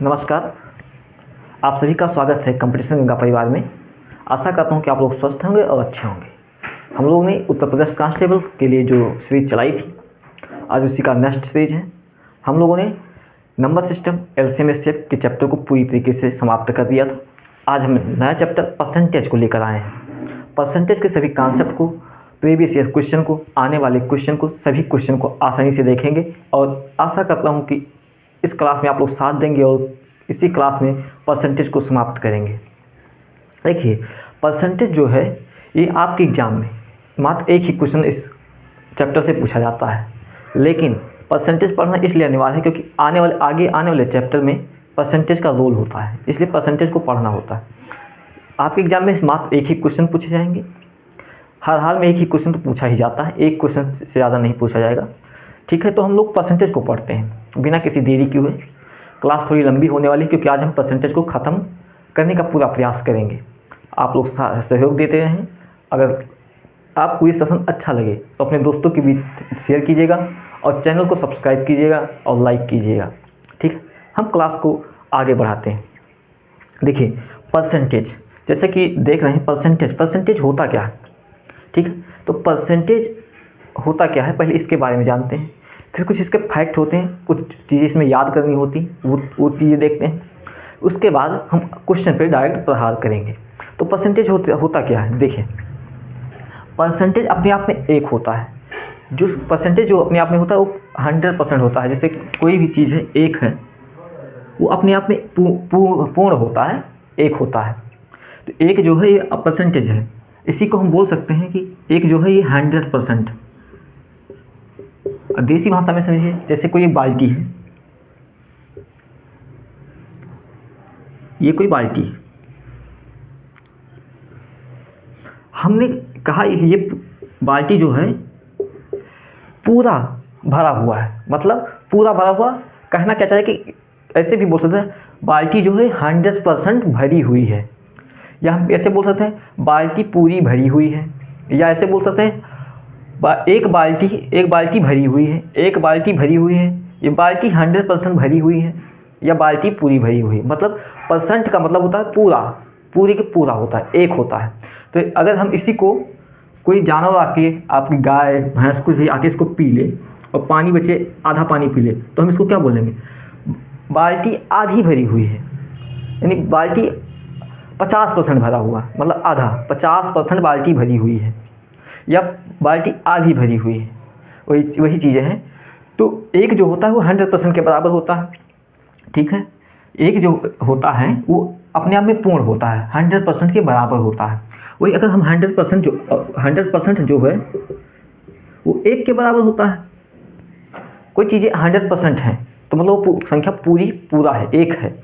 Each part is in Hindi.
नमस्कार। आप सभी का स्वागत है कंपटीशन गंगा परिवार में। आशा करता हूँ कि आप लोग स्वस्थ होंगे और अच्छे होंगे। हम लोगों ने उत्तर प्रदेश कांस्टेबल के लिए जो सीरीज चलाई थी, आज उसी का नेक्स्ट सीरीज है। हम लोगों ने नंबर सिस्टम एलसीएम एचसीएफ के चैप्टर को पूरी तरीके से समाप्त कर दिया था। आज हम नया चैप्टर परसेंटेज को लेकर आए हैं। परसेंटेज के सभी कॉन्सेप्ट को, प्रीवियस ईयर क्वेश्चन को, आने वाले क्वेश्चन को, सभी क्वेश्चन को आसानी से देखेंगे और आशा करता हूँ कि इस क्लास में आप लोग साथ देंगे और इसी क्लास में परसेंटेज को समाप्त करेंगे। देखिए, परसेंटेज जो है ये आपके एग्जाम में मात्र एक ही क्वेश्चन इस चैप्टर से पूछा जाता है, लेकिन परसेंटेज पढ़ना इसलिए अनिवार्य है क्योंकि आगे आने वाले चैप्टर में परसेंटेज का रोल होता है, इसलिए परसेंटेज को पढ़ना होता है। आपके एग्जाम में मात्र एक ही क्वेश्चन पूछे जाएंगे। हर हाल में एक ही क्वेश्चन तो पूछा ही जाता है, एक क्वेश्चन से ज़्यादा नहीं पूछा जाएगा। ठीक है, तो हम लोग परसेंटेज को पढ़ते हैं बिना किसी देरी किए हुए। क्लास थोड़ी लंबी होने वाली है क्योंकि आज हम परसेंटेज को ख़त्म करने का पूरा प्रयास करेंगे। आप लोग सहयोग देते रहें। अगर आपको ये सेशन अच्छा लगे तो अपने दोस्तों के बीच शेयर कीजिएगा और चैनल को सब्सक्राइब कीजिएगा और लाइक कीजिएगा। ठीक है, हम क्लास को आगे बढ़ाते हैं। देखिए, परसेंटेज जैसे कि देख रहे हैं, परसेंटेज होता क्या है। ठीक है, तो परसेंटेज होता क्या है पहले इसके बारे में जानते हैं, फिर कुछ इसके फैक्ट होते हैं, कुछ चीज़ें इसमें याद करनी होती, वो चीज़ें देखते हैं। उसके बाद हम क्वेश्चन पे डायरेक्ट प्रहार करेंगे। तो परसेंटेज होता क्या है। देखिए, परसेंटेज अपने आप में एक होता है। जो परसेंटेज जो अपने आप में होता है वो 100% होता है। जैसे कोई भी चीज़ है, एक है, वो अपने आप में पूर्ण होता है, एक होता है। तो एक जो है ये परसेंटेज है, इसी को हम बोल सकते हैं कि एक जो है ये 100%। देसी भाषा में समझिए, जैसे कोई एक बाल्टी है, ये कोई बाल्टी है, हमने कहा ये बाल्टी जो है पूरा भरा हुआ है। मतलब पूरा भरा हुआ कहना क्या चाहिए कि ऐसे भी बोल सकते हैं बाल्टी जो है 100% भरी हुई है, या हम ऐसे बोल सकते हैं बाल्टी पूरी भरी हुई है, या ऐसे बोल सकते हैं एक बाल्टी भरी हुई है, एक बाल्टी भरी हुई है, ये बाल्टी 100% भरी हुई है, या बाल्टी पूरी भरी हुई है। मतलब परसेंट का मतलब होता है पूरा, पूरी के पूरा होता है, एक होता है। तो अगर हम इसी को कोई जानवर आके, आपकी गाय भैंस कुछ भी आके इसको पी ले और पानी बचे, आधा पानी पी ले, तो हम इसको क्या बोलेंगे, बाल्टी आधी भरी हुई है। यानी बाल्टी 50% भरा हुआ, मतलब आधा, 50% बाल्टी भरी हुई है, या बाल्टी आधी भरी हुई है। वही चीज़ें हैं। तो एक जो होता है वो 100% के बराबर होता है। ठीक है, एक जो होता है वो अपने आप में पूर्ण होता है, 100% के बराबर होता है। वही अगर हम 100% जो है वो एक के बराबर होता है। कोई चीज़ें 100% हैं तो मतलब वो संख्या पूरा है, एक है।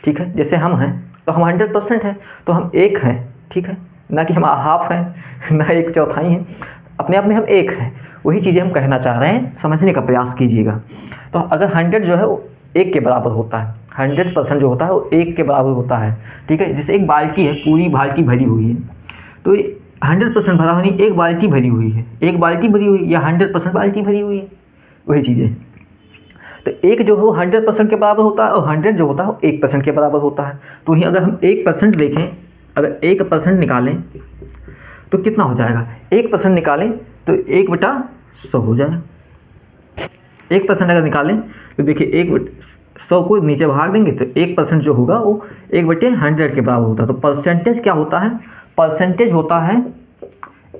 ठीक है, जैसे हम हैं तो हम 100% हैं, तो हम एक हैं। ठीक है, ना कि हम हाफ हैं, ना एक चौथाई हैं, अपने आप में हम एक हैं। वही चीज़ें हम कहना चाह रहे हैं, समझने का प्रयास कीजिएगा। तो अगर 100 जो है वो एक के बराबर होता है, 100% जो होता है वो एक के बराबर होता है। ठीक है, जैसे एक बाल्टी है, पूरी बाल्टी भरी हुई है, तो 100% भरा होनी, एक बाल्टी भरी हुई है, एक बाल्टी भरी हुई या 100% बाल्टी भरी हुई है, वही चीज़ें। तो एक जो हो 100% के बराबर होता है और 100 जो होता है वो 1% के बराबर होता है। तो वहीं अगर हम 1% देखें, अगर 1% निकालें तो कितना हो जाएगा, 1% निकालें तो 1/100 हो जाएगा। 1% अगर निकालें तो देखिए 1/100 को नीचे भाग देंगे तो 1% जो होगा वो 1/100 के बराबर होता है। तो परसेंटेज क्या होता है, परसेंटेज होता है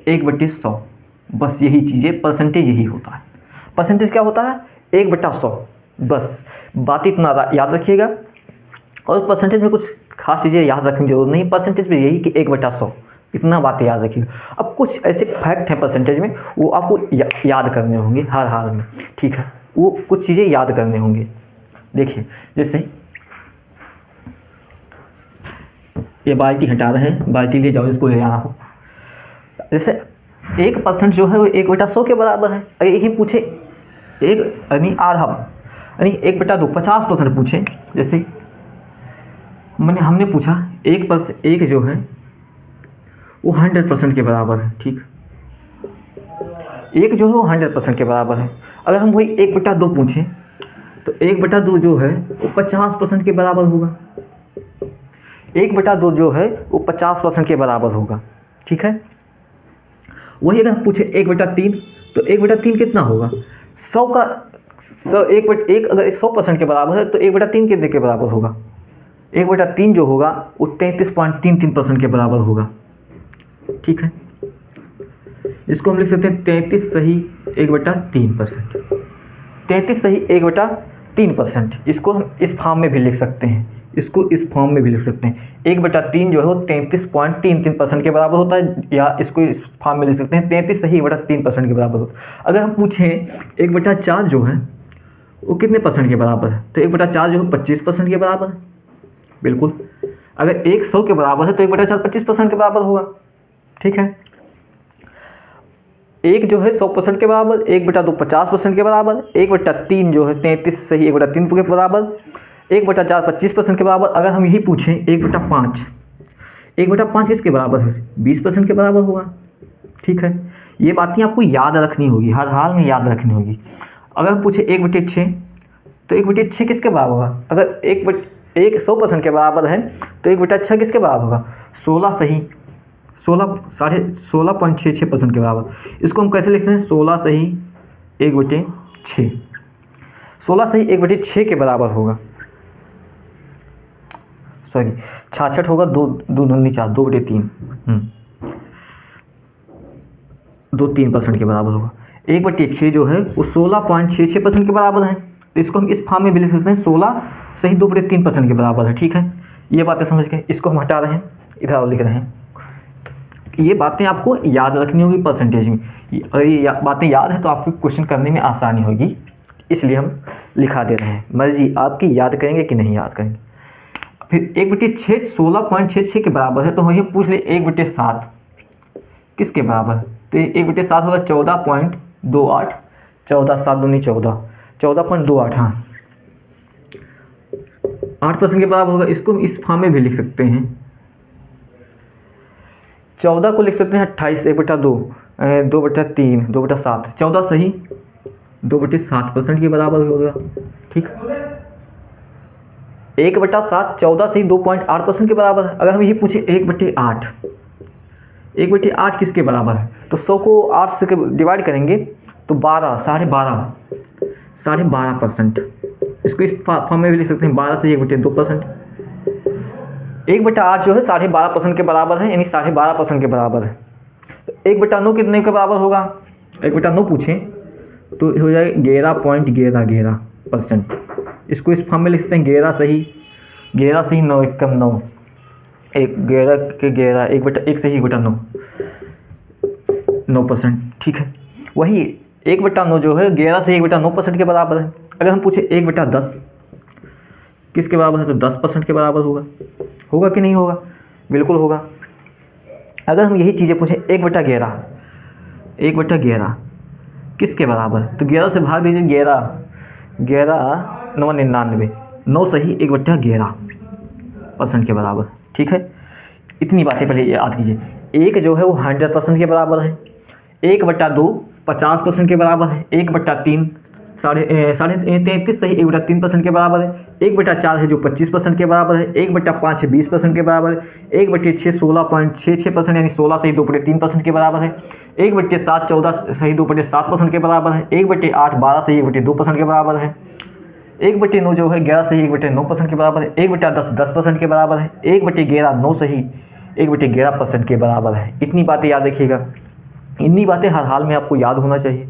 1/100। बस यही चीज़ें, परसेंटेज यही होता है। परसेंटेज क्या होता है, 1/100। बस बात इतना याद रखिएगा। और परसेंटेज में कुछ खास चीज़ें याद रखने की जरूरत नहीं, परसेंटेज में यही कि 1/100, इतना बात याद रखिएगा। अब कुछ ऐसे फैक्ट हैं परसेंटेज में, वो आपको याद करने होंगे हर हाल में। ठीक है, वो कुछ चीज़ें याद करने होंगे। देखिए, जैसे ये बाल्टी हटा रहे हैं, बाल्टी ले जाओ, इसको ले जाना हो। जैसे 1% जो है वो 1/100 के बराबर है। अगर यही पूछे एक यानी आधा, यानी 1/2, 50% पूछे। जैसे हमने पूछा 1 जो है वो 100% के बराबर है। ठीक, एक जो है वो 100% के बराबर है। अगर हम वही 1/2 पूछें तो 1/2 जो है वो 50% के बराबर होगा। 1/2 जो है वो 50% के बराबर होगा, ठीक है। वही अगर पूछे 1/3, तो 1/3 कितना होगा? 100 का 100 1 अगर 100% के बराबर है तो 1/3 कितने के बराबर होगा? 1/3 जो होगा वो 33.33% के बराबर होगा, ठीक है। इसको हम लिख सकते हैं 33 सही 1/3%। 33 सही 1/3%। इसको हम इस फॉर्म में भी लिख सकते हैं, इसको इस फॉर्म में भी लिख सकते हैं। 1/3 जो है वो 33.33% के बराबर होता है, या इसको इस फॉर्म में लिख सकते हैं 33 सही 1/3% के बराबर होता है। अगर हम पूछें 1/4 जो है वो कितने परसेंट के बराबर है, तो 1/4 जो है 25% के बराबर है, बिल्कुल। अगर 1 100 के बराबर है तो 1/4 25% के बराबर होगा, ठीक है। 1 जो है 100% के बराबर, 1/2 50% के बराबर, 1/3 जो है 33 सही 1/3 के बराबर, 1/4 25% के बराबर। अगर हम यही पूछें 1/5, 1/5 किसके बराबर है? 20% के बराबर होगा, ठीक है। ये बातें आपको याद रखनी होगी, हर हाल में याद रखनी होगी। अगर हम पूछे 1/6, तो 1/6 किसके बराबर होगा? अगर 1 100% के बराबर है तो 1/6 किसके बराबर होगा? 16 सही 16.66% के बराबर। इसको हम कैसे लिखते हैं? 16 सही 1/6, 16 सही 1/6 के बराबर होगा, सॉरी 66 होगा, 2 2 दूनी 4, 2/3, 3% के बराबर होगा। 1/6 जो है वो 16.66% के बराबर है, तो इसको हम इस फॉर्म में भी लिख सकते हैं 16 सही 2/3% के बराबर है, ठीक है। ये बातें समझ गए। इसको हम हटा रहे हैं, इधर और लिख रहे हैं। ये बातें आपको याद रखनी होगी परसेंटेज में, और ये बातें याद है तो आपको क्वेश्चन करने में आसानी होगी, इसलिए हम लिखा दे रहे हैं। मर्जी आपकी, याद करेंगे कि नहीं याद करेंगे। फिर 1/6 16.66 के बराबर है, तो हम ये पूछ ले 1/7 किसके बराबर है? तो 1/7 होगा 14.28, 14 7 दूनी 14, 14.28, हाँ 8% के बराबर होगा। इसको हम इस फॉर्म में भी लिख सकते हैं, 14 को लिख सकते हैं 28 1/2, 2/3, 2/7, 14 सही 2/7% के बराबर होगा, ठीक। 1/7 14 सही 2.8% के बराबर है। अगर हम ये पूछे 1/8, 1/8 किसके बराबर है? तो 100 को 8 से डिवाइड करेंगे तो 12 12.5%। इसको इस फॉर्म में भी लिख सकते हैं 12 से 1/2%। 1/8 जो है 12.5% के बराबर है, यानी 12.5% के बराबर है। 1/9 कितने के बराबर होगा? 1/9 पूछें तो हो जाएगा 11.11%। इसको इस फॉर्म में लिख सकते हैं 11 सही 9 एकम 9, 11 के 11 1/1 सही 1/9, 9%, ठीक है। वही 1/9 जो है 11 से 1/9% के बराबर है। अगर हम पूछे 1/10 किसके बराबर है, तो 10% के बराबर होगा कि नहीं होगा? बिल्कुल होगा। अगर हम यही चीज़ें पूछें 1/11 किसके बराबर है, तो 11 से भाग दीजिए 11 9 99, 9 सही 1/11% के बराबर, ठीक है। इतनी बातें पहले याद कीजिए। 1 जो है वो 100% के बराबर है, 1/2 50% के बराबर है, 1/3 33 सही 1/3% के बराबर है, 1/4 है जो 25% के बराबर है, 1/5 है 20% के बराबर है, 1/6 16.66% यानी 16 सही 2/3% के बराबर है, 1/7 14 सही 2/7% के बराबर है, 1/8 12 सही 1/2% के बराबर है, 1/9 जो है 11 सही 1/9% के बराबर है, 1/10 10% के बराबर है, 1/11 9 सही 1/11% के बराबर है। इतनी बातें याद रखिएगा। इतनी बातें हर हाल में आपको याद होना चाहिए।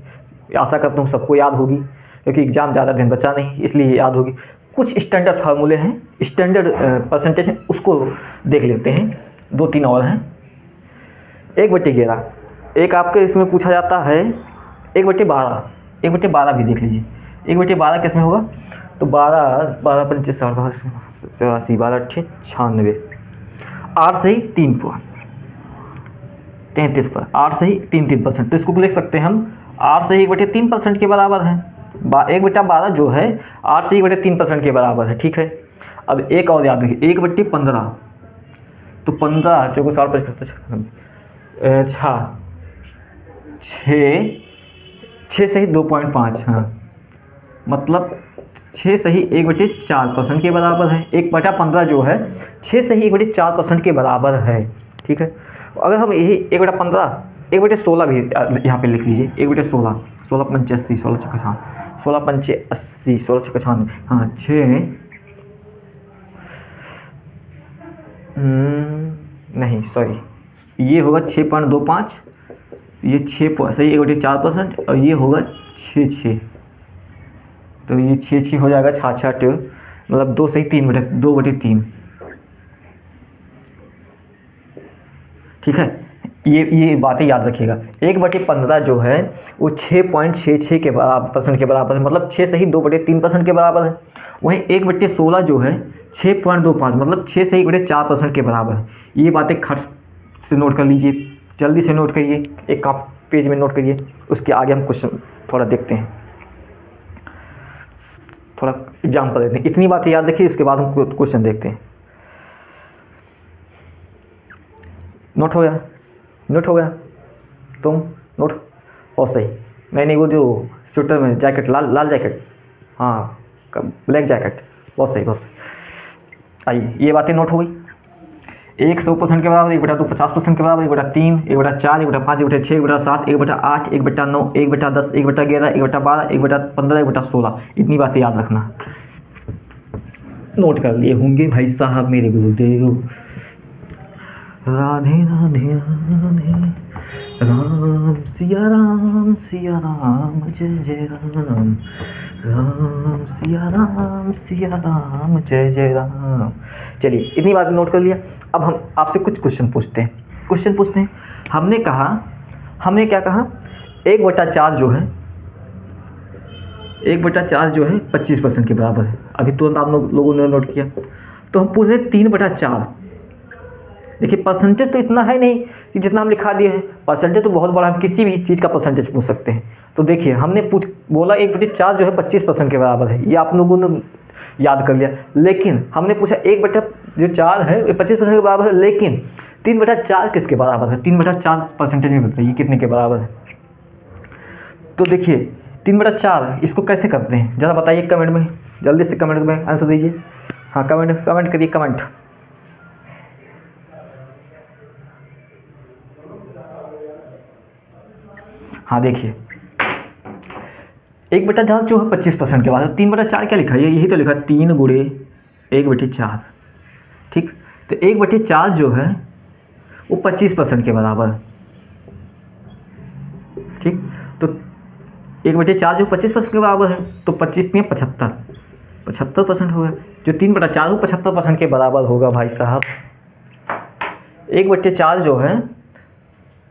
आशा करता हूँ सबको याद होगी, क्योंकि एग्ज़ाम ज़्यादा दिन बचा नहीं, इसलिए याद होगी। कुछ स्टैंडर्ड फार्मूले हैं, स्टैंडर्ड परसेंटेज हैं, उसको देख लेते हैं। 2-3 और हैं। 1/11 एक आपके इसमें पूछा जाता है 1/12, 1/12 भी देख लीजिए। 1/12 किस में होगा, तो 12 12 25 84 12 96, 8 सही 33 पर 8 सही 3%। तो इसको लिख सकते हैं हम 8 सही 1/3% के बराबर है। 1/12 जो है 8 सही 1/3% के बराबर है, ठीक है। अब एक और याद रखिए 1/15, तो 15 जो को 7 6 सही 2.5, हाँ मतलब 6 सही 1/4% के बराबर है। 1/15 जो है 6 सही 1/4% के बराबर है। ठीक है, अगर हम यही 1/15 1/16 भी यहाँ पे लिख लीजिए। 1/16 16 पंचे 80 16 छक्का 16 पंचे 80 16 छक्का 96 हाँ 6 नहीं सॉरी, ये होगा 6.25, ये 6 सही 1/4% और ये होगा 6 तो ये 6 हो जाएगा 66 मतलब 2 सही 2/3। ठीक है, ये बातें याद रखिएगा। 1/15 जो है वो 6.66 के % के बराबर है, मतलब 6 सही 2/3% के बराबर है। वहीं 1/16 जो है 6.25 मतलब 6 सही 1/4% के बराबर है। ये बातें खट से नोट कर लीजिए, जल्दी से नोट करिए, एक पेज में नोट करिए। उसके आगे हम क्वेश्चन थोड़ा देखते हैं, थोड़ा एग्जाम्पल देते हैं। इतनी बातें याद रखिए, इसके बाद हम क्वेश्चन देखते हैं। नोट हो गया? नोट हो गया? तुम नोट और सही। नहीं वो जो स्वेटर में जैकेट लाल जैकेट, हाँ ब्लैक जैकेट, बहुत सही बहुत सही। आइए, ये बातें नोट हो गई। 100% के बराबर, 1/2 50% के बराबर, 1/3 1/4 1/5 1/6 1/7 1/8 1/9 1/10 1/11 1/12 1/15 1/16। इतनी बातें याद रखना। नोट कर लिए होंगे भाई साहब मेरे गुरुदेव। राधे राधे राधे राम सिया राम जय जय राम, राम सिया राम जय जय राम। चलिए, इतनी बात नोट कर लिया। अब हम आपसे कुछ क्वेश्चन पूछते हैं। हमने क्या कहा 1/4 जो है 1/4 जो है 25% के बराबर है। अभी तुरंत आप लोगों ने नोट किया। तो हम पूछ रहे 3/4। देखिए, परसेंटेज तो इतना है नहीं कि जितना हम लिखा दिए हैं। परसेंटेज तो बहुत बड़ा है, किसी भी चीज़ का परसेंटेज पूछ सकते हैं। तो देखिए, हमने बोला 1/4 जो है 25% के बराबर है, ये आप लोगों ने याद कर लिया। लेकिन हमने पूछा 1/4 है 25% के बराबर है, लेकिन 3/4 किसके बराबर है? 3/4 परसेंटेज में बताइए कितने के बराबर है? तो देखिए 3/4 इसको कैसे करते हैं ज़रा बताइए कमेंट में, जल्दी से कमेंट में आंसर दीजिए। हाँ कमेंट करिए कमेंट। हाँ देखिए, 1/4 जो है 25% के बाद, 3/4 क्या लिखा है? यही तो लिखा है 3 गुणे 1/4। ठीक, तो 1/4 जो है वो 25% के बराबर है। ठीक, तो 1/4 जो 25% के बराबर है, तो 25 में 75% होगा। जो 3/4 वो 75% के बराबर होगा भाई साहब। 1/4 जो है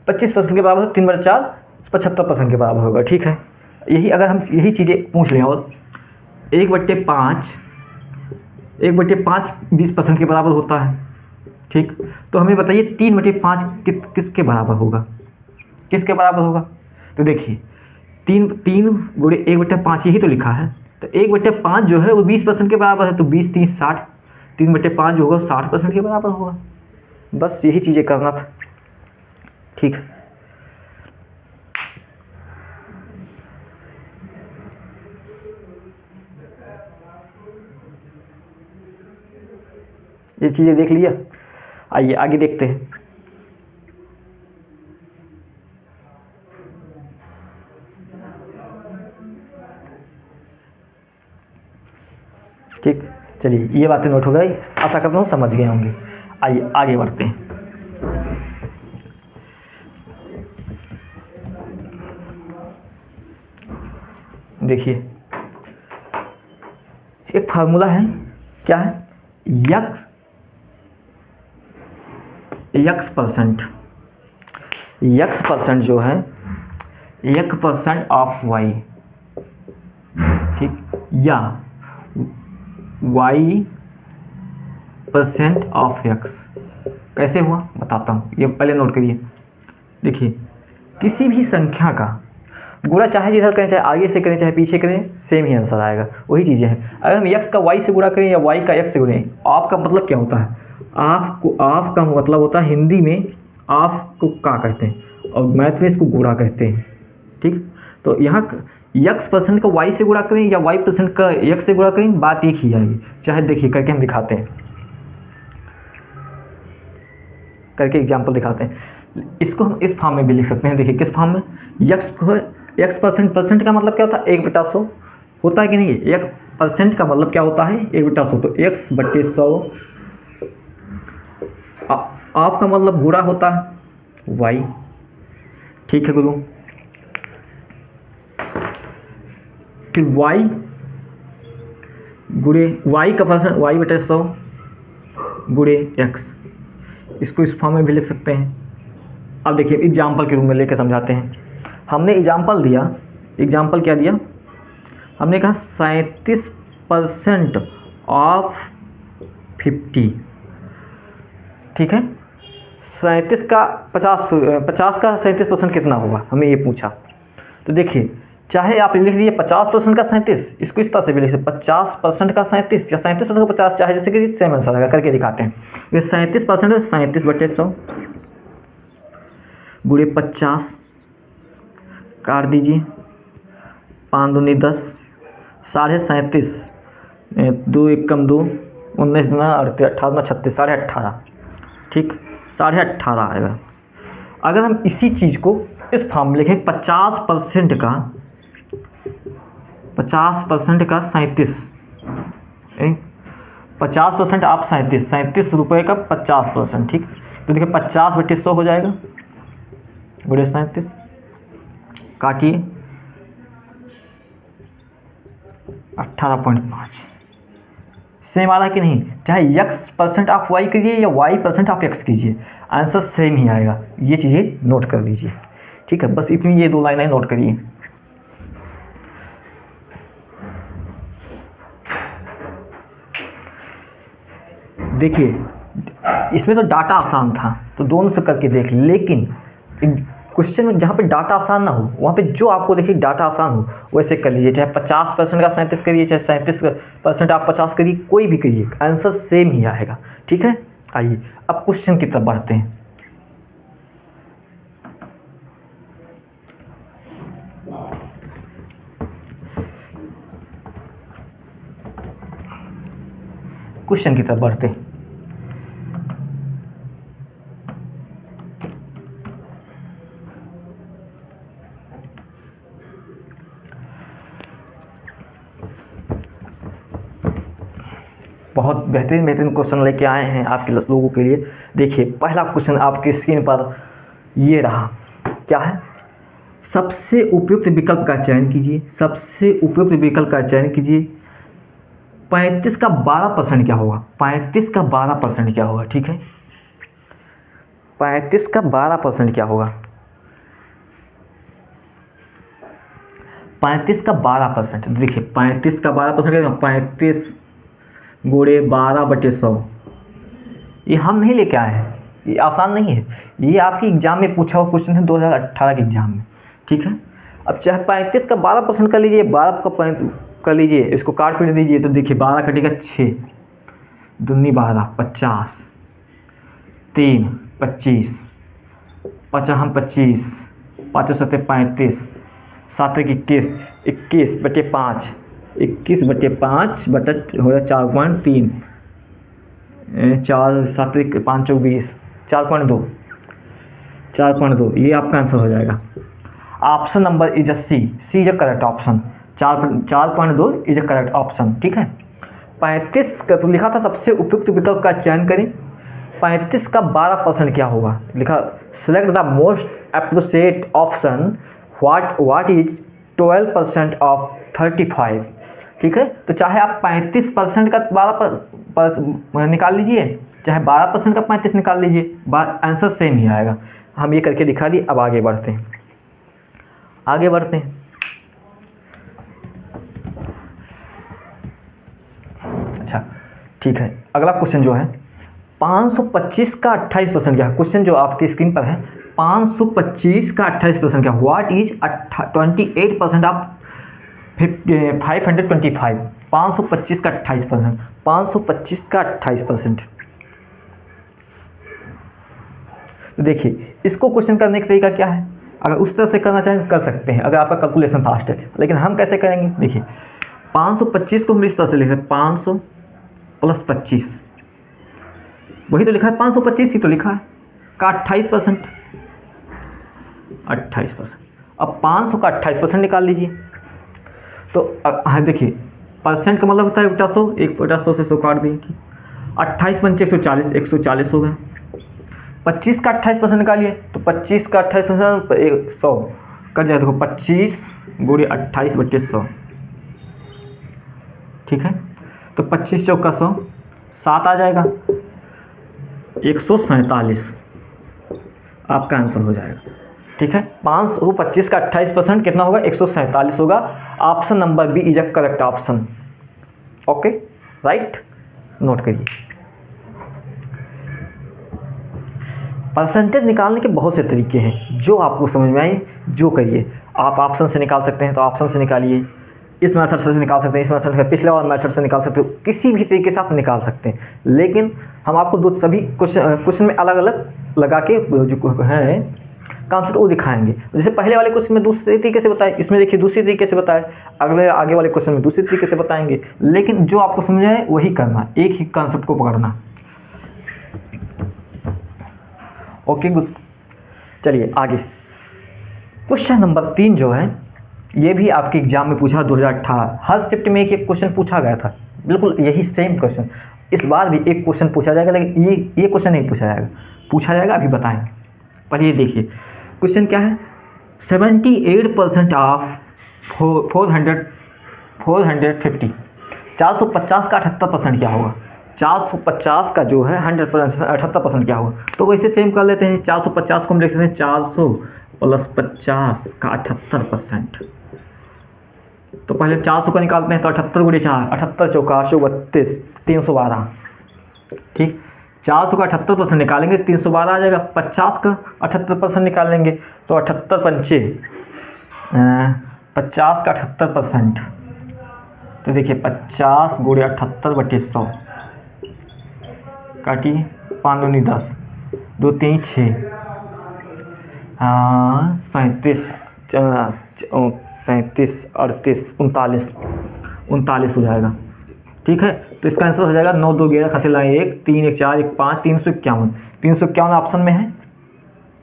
25% के बराबर, 3/4 75% के बराबर होगा। ठीक है, यही अगर हम यही चीज़ें पूछ लें, और 1/5 20% के बराबर होता है। ठीक, तो हमें बताइए 3/5 किसके बराबर होगा? किसके बराबर होगा? तो देखिए 3 गुणे 1/5 यही तो लिखा है। तो 1/5 जो है वो 20% के बराबर है, तो 20 30 60, 3/5 जो होगा 60% के बराबर होगा। बस यही चीज़ें करना था। ठीक, ये चीज़ें देख लिया। आइए आगे देखते हैं। ठीक, चलिए ये बातें नोट हो गई, आशा करता हूँ समझ गए होंगे। आइए आगे बढ़ते हैं। देखिए, एक फार्मूला है, क्या है? यक्स परसेंट जो है 1% ऑफ वाई, ठीक, या y% ऑफ यक्स। कैसे हुआ बताता हूँ, ये पहले नोट करिए। देखिए, किसी भी संख्या का गुणा चाहे जिधर करें, चाहे आगे से करें चाहे पीछे करें, सेम ही आंसर आएगा। वही चीज़ें हैं। अगर हम x का y से गुणा करें या y का x से गुणें, आप का मतलब क्या होता है? आप का मतलब होता है, हिंदी में आप को का कहते हैं और मैथ में इसको गुणा कहते हैं। ठीक, तो यहाँ x% का y से गुणा करें या y% का x से गुणा करें, बात एक ही आएगी। चाहे देखिए करके हम दिखाते हैं, करके एग्जाम्पल दिखाते हैं। इसको हम इस फॉर्म में भी लिख सकते हैं। देखिए किस फॉर्म में, x% का मतलब क्या होता है 1/100 होता है कि नहीं। 1% का मतलब क्या होता है 1/100, तो x/100 आपका मतलब गुणा होता है y। ठीक है गुरु, फिर y गुणे y का परसेंट y/100 गुणे x, इसको इस फॉर्म में भी लिख सकते हैं। अब देखिए एग्जाम्पल के रूप में लेकर समझाते हैं। हमने एग्जाम्पल दिया, एग्जाम्पल क्या दिया, हमने कहा 37% ऑफ 50। ठीक है, 37 का 50 का 37% कितना होगा, हमें ये पूछा। तो देखिए चाहे आप लिख लीजिए 50% का 37, इसको इस तरह से भी लिख सकते 50% का 37 या 37% का 50, चाहे जैसे कि सेम आंसर आएगा। करके दिखाते हैं। ये 37% है, 37/100 गुणे 50 काट दीजिए, 5 दूनी 10, 37.5, 2 एकम 2, 19 दूना 18, 36, 18.5। ठीक, 18.5 आएगा। अगर हम इसी चीज़ को इस फॉर्म में लिखें 50% का 37, 50% आप 37 रुपये का 50%। ठीक, तो देखिए 50/100 हो जाएगा गुणे 37, काटिए 18.5। सेम आ रहा कि नहीं, चाहे x% आप y कीजिए या y% आप x कीजिए, आंसर सेम ही आएगा। ये चीज़ें नोट कर लीजिए। ठीक है, बस इतनी ये 2 लाइनें नोट करिए। देखिए इसमें तो डाटा आसान था, तो दोनों से करके देख, लेकिन क्वेश्चन में जहाँ पे डाटा आसान ना हो, वहाँ पे जो आपको देखिए डाटा आसान हो वैसे कर लीजिए। चाहे 50% का 37 करिए, चाहे 37% आप 50 करिए, कोई भी करिए, आंसर सेम ही आएगा। ठीक है, आइए अब क्वेश्चन की तरफ बढ़ते हैं। क्वेश्चन की तरफ बढ़ते हैं। बहुत बेहतरीन क्वेश्चन लेके आए हैं आपके लोगों के लिए। देखिए पहला क्वेश्चन आपकी स्क्रीन पर ये रहा, क्या है, सबसे उपयुक्त विकल्प का चयन कीजिए। सबसे उपयुक्त विकल्प का चयन कीजिए। 35 का 12% क्या होगा, 35 का 12% क्या होगा। ठीक है, 35 का 12% क्या होगा, 35 का 12%। देखिए 35 का 12% क्या, 35 गुणे 12/100। ये हम नहीं लेके आए हैं, ये आसान नहीं है, ये आपके एग्जाम में पूछा हुआ क्वेश्चन है 2018 के एग्जाम में। ठीक है, अब चाहे 35 का 12% कर लीजिए, 12 का कर लीजिए, इसको काट पीट दीजिए, तो देखिए 12 कटेगा 6 दूनी 12, 50, 3 25, 5 हम 25, 5 7 35, 7 21, 21/5, 21/5 बटा हो गया 4.3, 4 7 5 24, 4.2, 4.2, ये आपका आंसर हो जाएगा। Option number is a C is a correct option. 4.2 is a correct option. ठीक है, 35 का तो लिखा था सबसे उपयुक्त विकल्प का चयन करें। 35 का 12% क्या होगा, लिखा select the most appropriate option, what is 12% of 35। ठीक है, तो चाहे आप 35% का 12 निकाल लीजिए, चाहे 12% का 35 निकाल लीजिए, आंसर सेम ही आएगा। हम ये करके दिखा दिए। अब आगे बढ़ते हैं, आगे बढ़ते हैं। अच्छा ठीक है, अगला क्वेश्चन जो है 525 का 28% क्या है। क्वेश्चन जो आपकी स्क्रीन पर है, 525 का 28% क्या, व्हाट इज 28% ऑफ 525। 525 का 28%, 525 का 28%। तो देखिए इसको क्वेश्चन करने का तरीका क्या है, अगर उस तरह से करना चाहें कर सकते हैं, अगर आपका कैलकुलेशन फास्ट है। लेकिन हम कैसे करेंगे, देखिए 525 को हम इस तरह से लिख रहे हैं, 500 प्लस 25, वही तो लिखा है, 525 ही तो लिखा है, का 28%। अब 500 का 28% निकाल लीजिए। तो हाँ देखिए, परसेंट का मतलब होता है 100, 100 से 100 काट दें, 28 पंचे 140, 140 हो गया। 25 का 28% निकालिए, तो 25 का 28% 100 कट जाए, देखो 25 गुणे 28 बटे 100, ठीक है। तो 25 चौका 100, 7 आ जाएगा, 147 आपका आंसर हो जाएगा, ठीक है। 525 का 28% कितना होगा, 147 होगा। Option number B is a correct option. Okay, right, note करिए। परसेंटेज निकालने के बहुत से तरीके हैं, जो आपको समझ में आए जो करिए। आप ऑप्शन से निकाल सकते हैं तो ऑप्शन से निकालिए, इस मेथड से निकाल सकते हैं, इस मेथड से, पिछले वाले मेथड से निकाल सकते हो, किसी भी तरीके से आप निकाल सकते हैं। लेकिन हम आपको दो सभी क्वेश्चन में अलग अलग लगा के जो है कॉन्सेप्ट वो दिखाएंगे। जैसे पहले वाले क्वेश्चन में दूसरे तरीके से बताए, इसमें देखिए दूसरी तरीके से बताए, आगे वाले क्वेश्चन में दूसरी तरीके से बताएंगे। लेकिन जो आपको समझ आए वही करना, एक ही कॉन्सेप्ट को पकड़ना। Okay, good. चलिए आगे, क्वेश्चन नंबर 3 जो है, ये भी आपके एग्जाम में पूछा 2018, हर शिफ्ट में एक क्वेश्चन पूछा गया था, बिल्कुल यही सेम क्वेश्चन। इस बार भी एक क्वेश्चन पूछा जाएगा, लेकिन ये क्वेश्चन नहीं पूछा जाएगा, अभी बताएंगे। पर ये देखिए क्वेश्चन क्या है, 78% ऑफ 450, 450 का 78% क्या होगा, 450 का जो है 100% 78% क्या होगा। तो वैसे सेम कर लेते हैं, 450 को हम लिख सकते हैं 400 प्लस 50 का 78%। तो पहले 400 का निकालते हैं, तो 78 गुणे 4, 78 चौका 832, 312, ठीक। 400 का 78% निकालेंगे, 312 आ जाएगा। 50 का 78% निकालेंगे, तो 78 पंचे 50 का 78%, तो देखिए 50 गुणे 78 बटे 100, काटिए, 5 दूनी 10, 2 3 6, 37, 38, 39 हो जाएगा, ठीक है। तो इसका आंसर हो जाएगा 9 2 11 खसे लाए 1 3 1 4 1 5 351 ऑप्शन में है।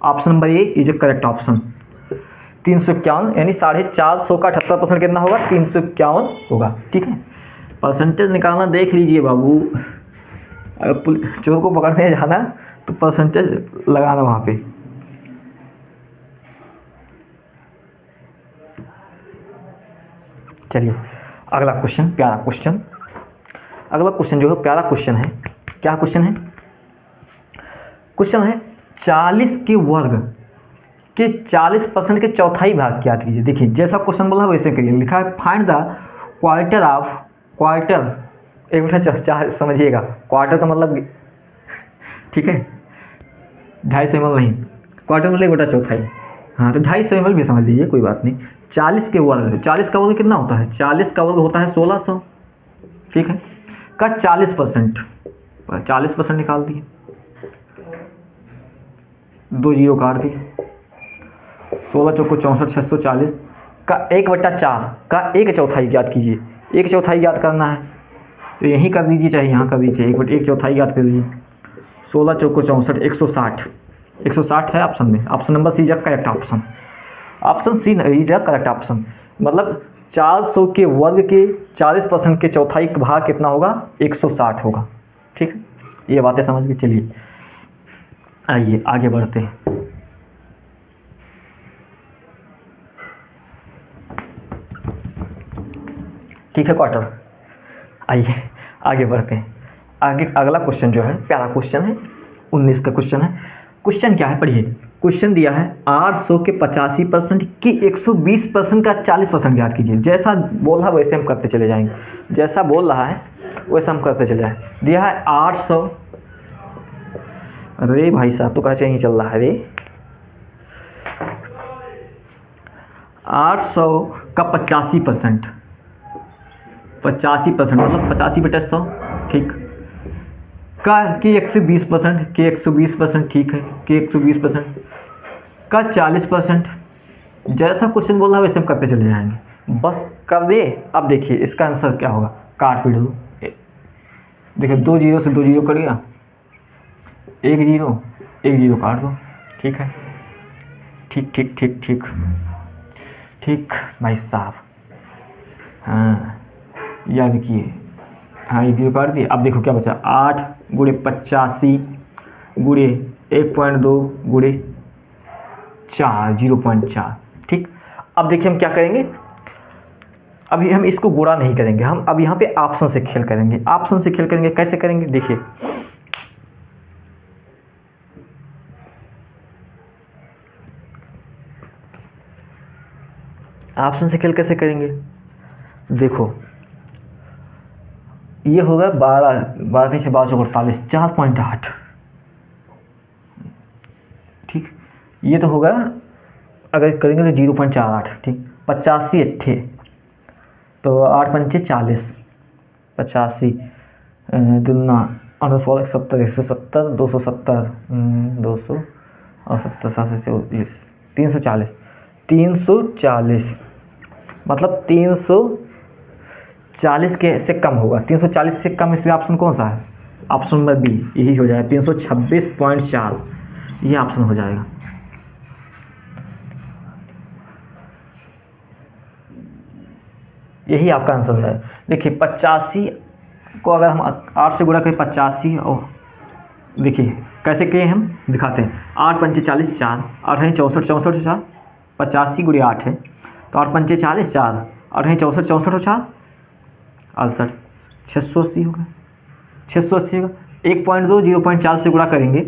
Option number A is A correct option. 351 यानी 450 का 78% कितना होगा, 351 होगा, ठीक है। परसेंटेज निकालना देख लीजिए बाबू, अगर चोर को पकड़ने जाना तो परसेंटेज लगाना वहाँ पे। चलिए अगला क्वेश्चन, प्यारा क्वेश्चन। अगला क्वेश्चन जो है प्यारा क्वेश्चन है। क्या क्वेश्चन है? क्वेश्चन है 40 के वर्ग के 40% के चौथाई भाग ज्ञात कीजिए। देखिए जैसा क्वेश्चन बोला वैसे करिए। लिखा है find the quarter of, quarter एक मिनट समझिएगा, क्वार्टर का मतलब ठीक है 250 ml नहीं, क्वार्टर मतलब 1/4 चौथाई। हाँ तो 250 ml भी समझ लीजिए, कोई बात नहीं। 40 के वर्ग, 40 का वर्ग कितना होता है? 40 का वर्ग होता है 1600, ठीक है, का 40%, 40% निकाल दिए, 2 जीरो काट दिए, 16 चौको 64, 640 का 1/4 का 1/4 ज्ञात कीजिए। 1/4 ज्ञात करना है तो यहीं कर दीजिए, चाहे यहाँ कर दीजिए, 1/4 ज्ञात कर दीजिए। 16 चौको 64, 160, 160 है ऑप्शन में। Option number C is correct option. Option C is correct option. मतलब 400 के वर्ग के 40% के चौथाई भाग कितना होगा? 160 होगा, ठीक है। ये बातें समझ के चलिए आइए आगे बढ़ते हैं। ठीक है क्वार्टर, आइए आगे बढ़ते हैं। आगे अगला क्वेश्चन जो है प्यारा क्वेश्चन है, 19 का क्वेश्चन है। क्वेश्चन क्या है पढ़िए। क्वेश्चन दिया है 800 के 85% की 120% का 40% ज्ञात कीजिए। जैसा बोल रहा है वैसे हम करते चले जाएंगे, जैसा बोल रहा है वैसा हम करते चले जाएंगे। दिया है 800, अरे भाई साहब तो कैसे नहीं चल रहा है रे। 800 का 85%, 85% मतलब 85/100, ठीक, का कि 120%, के 120%, ठीक है, के 120% का 40%, जैसा क्वेश्चन बोल रहा है वैसे हम करते चले जाएंगे, बस कर दिए। अब देखिए इसका आंसर क्या होगा, काट पीट दो। देखिए 2 जीरो से 2 जीरो कट गया, 1 जीरो 1 जीरो काट दो। ठीक है, ठीक ठीक ठीक ठीक ठीक भाई साहब। हाँ याद किए, हाँ 1 जीरो काट दिए। अब देखो क्या बचा, 8 गुणे 85 गुणे 1.2 गुणे 4 0.4। ठीक, अब देखिए हम क्या करेंगे, अभी हम इसको गुणा नहीं करेंगे, हम अब यहाँ पे ऑप्शन से खेल करेंगे। ऑप्शन से खेल करेंगे, कैसे करेंगे देखिए, ऑप्शन से खेल कैसे करेंगे, देखो ये होगा 12 12 3 12 चौक 48 4.8। ठीक, ये तो होगा अगर करेंगे तो 0.48। ठीक, 85 अट्ठे तो 8 पंचे 40, 85 दुना 8 70 170 270 200 और 70 740 340 340, मतलब 340 के से कम होगा। 340 से कम इसमें ऑप्शन कौन सा है, ऑप्शन नंबर बी, यही हो जाएगा 326.4, ये ऑप्शन हो जाएगा। यही आपका आंसर है। देखिए 85 को अगर हम 8 से गुणा करें 85, और देखिए कैसे किए हम दिखाते हैं, 8 पंचे 40 4, 8 है 64 64 4, 85 गुणे 8 है तो 8 पंचे 40 4, 8 है 64 64 4 68 680 होगा, 680 होगा। 1.2 0.4 से गुणा करेंगे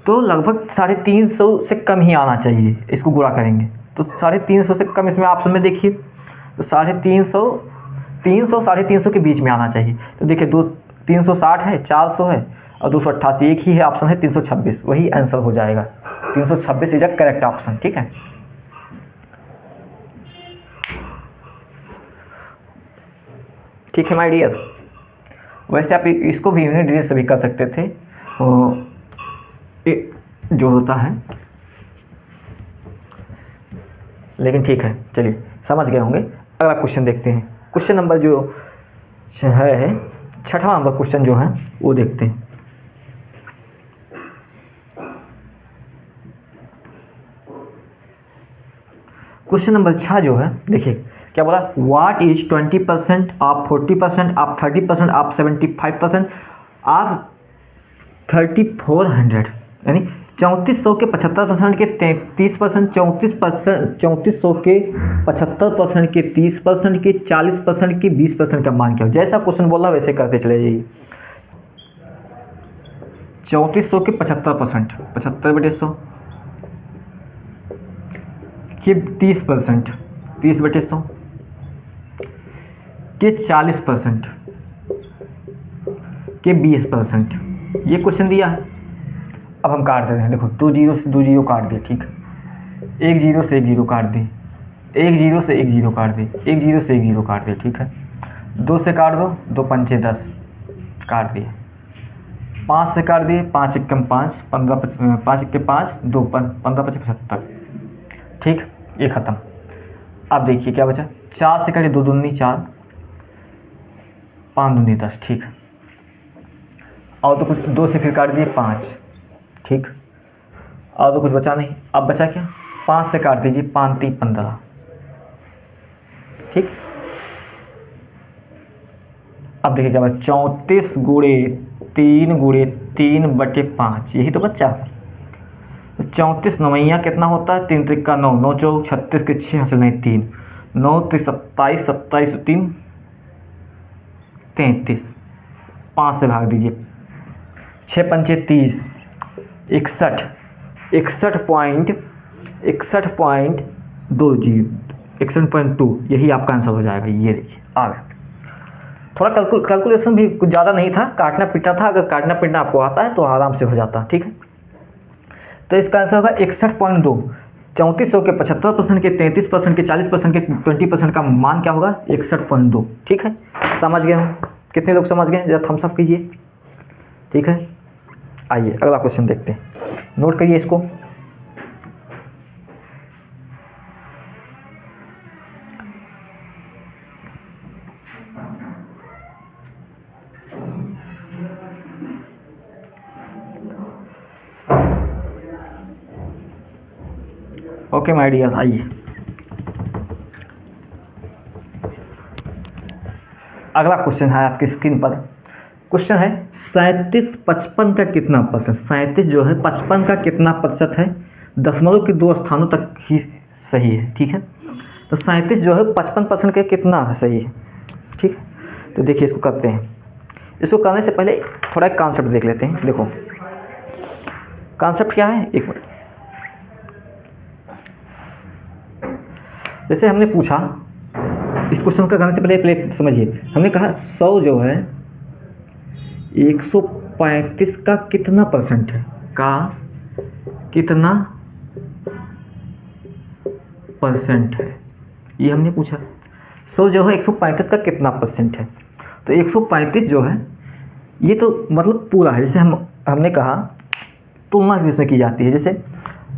तो लगभग 350 से कम ही आना चाहिए, इसको गुणा करेंगे तो 350 से कम इसमें ऑप्शन में देखिए, तो 350 300 350 के बीच में आना चाहिए। तो देखिए 360 है, 400 है और 288, एक ही है ऑप्शन है 326, वही आंसर हो जाएगा। 326 इज अ करेक्ट ऑप्शन। ठीक है, ठीक है माय डियर। वैसे आप इसको भी यूनिट डिजिट से भी कर सकते थे, जो होता है, लेकिन ठीक है चलिए समझ गए होंगे। अगला क्वेश्चन देखते हैं, क्वेश्चन नंबर जो है 6वां नंबर क्वेश्चन जो है वो देखते हैं। क्वेश्चन नंबर 6 जो है, देखिए क्या बोला, what is 20% of 40% of 30% of 75% of 3400, यानी 3400 के 75% के 33%, 3400 के 75% के 30% के 40% के 20% का मान क्या हो। जैसा क्वेश्चन बोला वैसे करते चले जाइए। 3400 के 75%, 75/100 के 30%, 30/100 के 40% के 20%, ये क्वेश्चन दिया है। अब हम काट देते हैं, देखो 2 जीरो से 2 जीरो काट दिए। ठीक, 1 जीरो से 1 जीरो काट दी, 1 जीरो से 1 जीरो काट दी, 1 जीरो से 1 जीरो काट दिए। ठीक है, 2 से काट दो, 2 पंचे 10 काट दिए, 5 से काट दिए, 5 एकम 5, 15 5 एक 5 2 15 5 75। ठीक, ये खत्म। अब देखिए क्या बचा, 4 से काटिए, 2 दूनी 4, 5 दूनी 10। ठीक, और तो कुछ 2 से फिर काट दिए 5। ठीक, और तो कुछ बचा नहीं। अब बचा क्या, 5 से काट दीजिए, 5 3 15। ठीक, अब देखिए क्या बचा, 34 गुणे 3 गुणे 3/5, यही तो बच्चा। तो 34 नवैया कितना होता है, 3 त्रिका 9, 9 चौक 36 के 6 हासिल नहीं 3, 9 3 27, 27 3 33, 5 से भाग दीजिए, 6 पंचे 30, 61 61.2, यही आपका आंसर हो जाएगा। ये देखिए आ गया। थोड़ा कैलकुलेशन भी कुछ ज़्यादा नहीं था, काटना पीटना था। अगर काटना पीटना आपको आता है तो आराम से हो जाता। ठीक है, तो इसका आंसर होगा 61.2। 3400 के 75% के 33% के 40% के 20% का मान क्या होगा, 61.2। ठीक है, समझ गए हम, कितने लोग समझ गए, जरा थम्स अप कीजिए। ठीक है, आइए अगला क्वेश्चन देखते हैं, नोट करिए इसको। ओके माय डियर, आइए अगला क्वेश्चन है आपकी स्क्रीन पर। क्वेश्चन है 37 55 का कितना प्रतिशत। 37 जो है 55 का कितना प्रतिशत है, दशमलव के 2 स्थानों तक ही सही है, ठीक है। तो 37 जो है 55% के कितना सही है, ठीक है। तो देखिए इसको करते हैं। इसको करने से पहले थोड़ा एक कॉन्सेप्ट देख लेते हैं। देखो कॉन्सेप्ट क्या है, एक मिनट। जैसे हमने पूछा, इस क्वेश्चन का करने से पहले समझिए, हमने कहा 100 जो है 135 का कितना परसेंट है, का कितना परसेंट है, ये हमने पूछा। 100 जो है 135 का कितना परसेंट है। तो 135 जो है ये तो मतलब पूरा है। जैसे हमने कहा तुलना जिसमें की जाती है, जैसे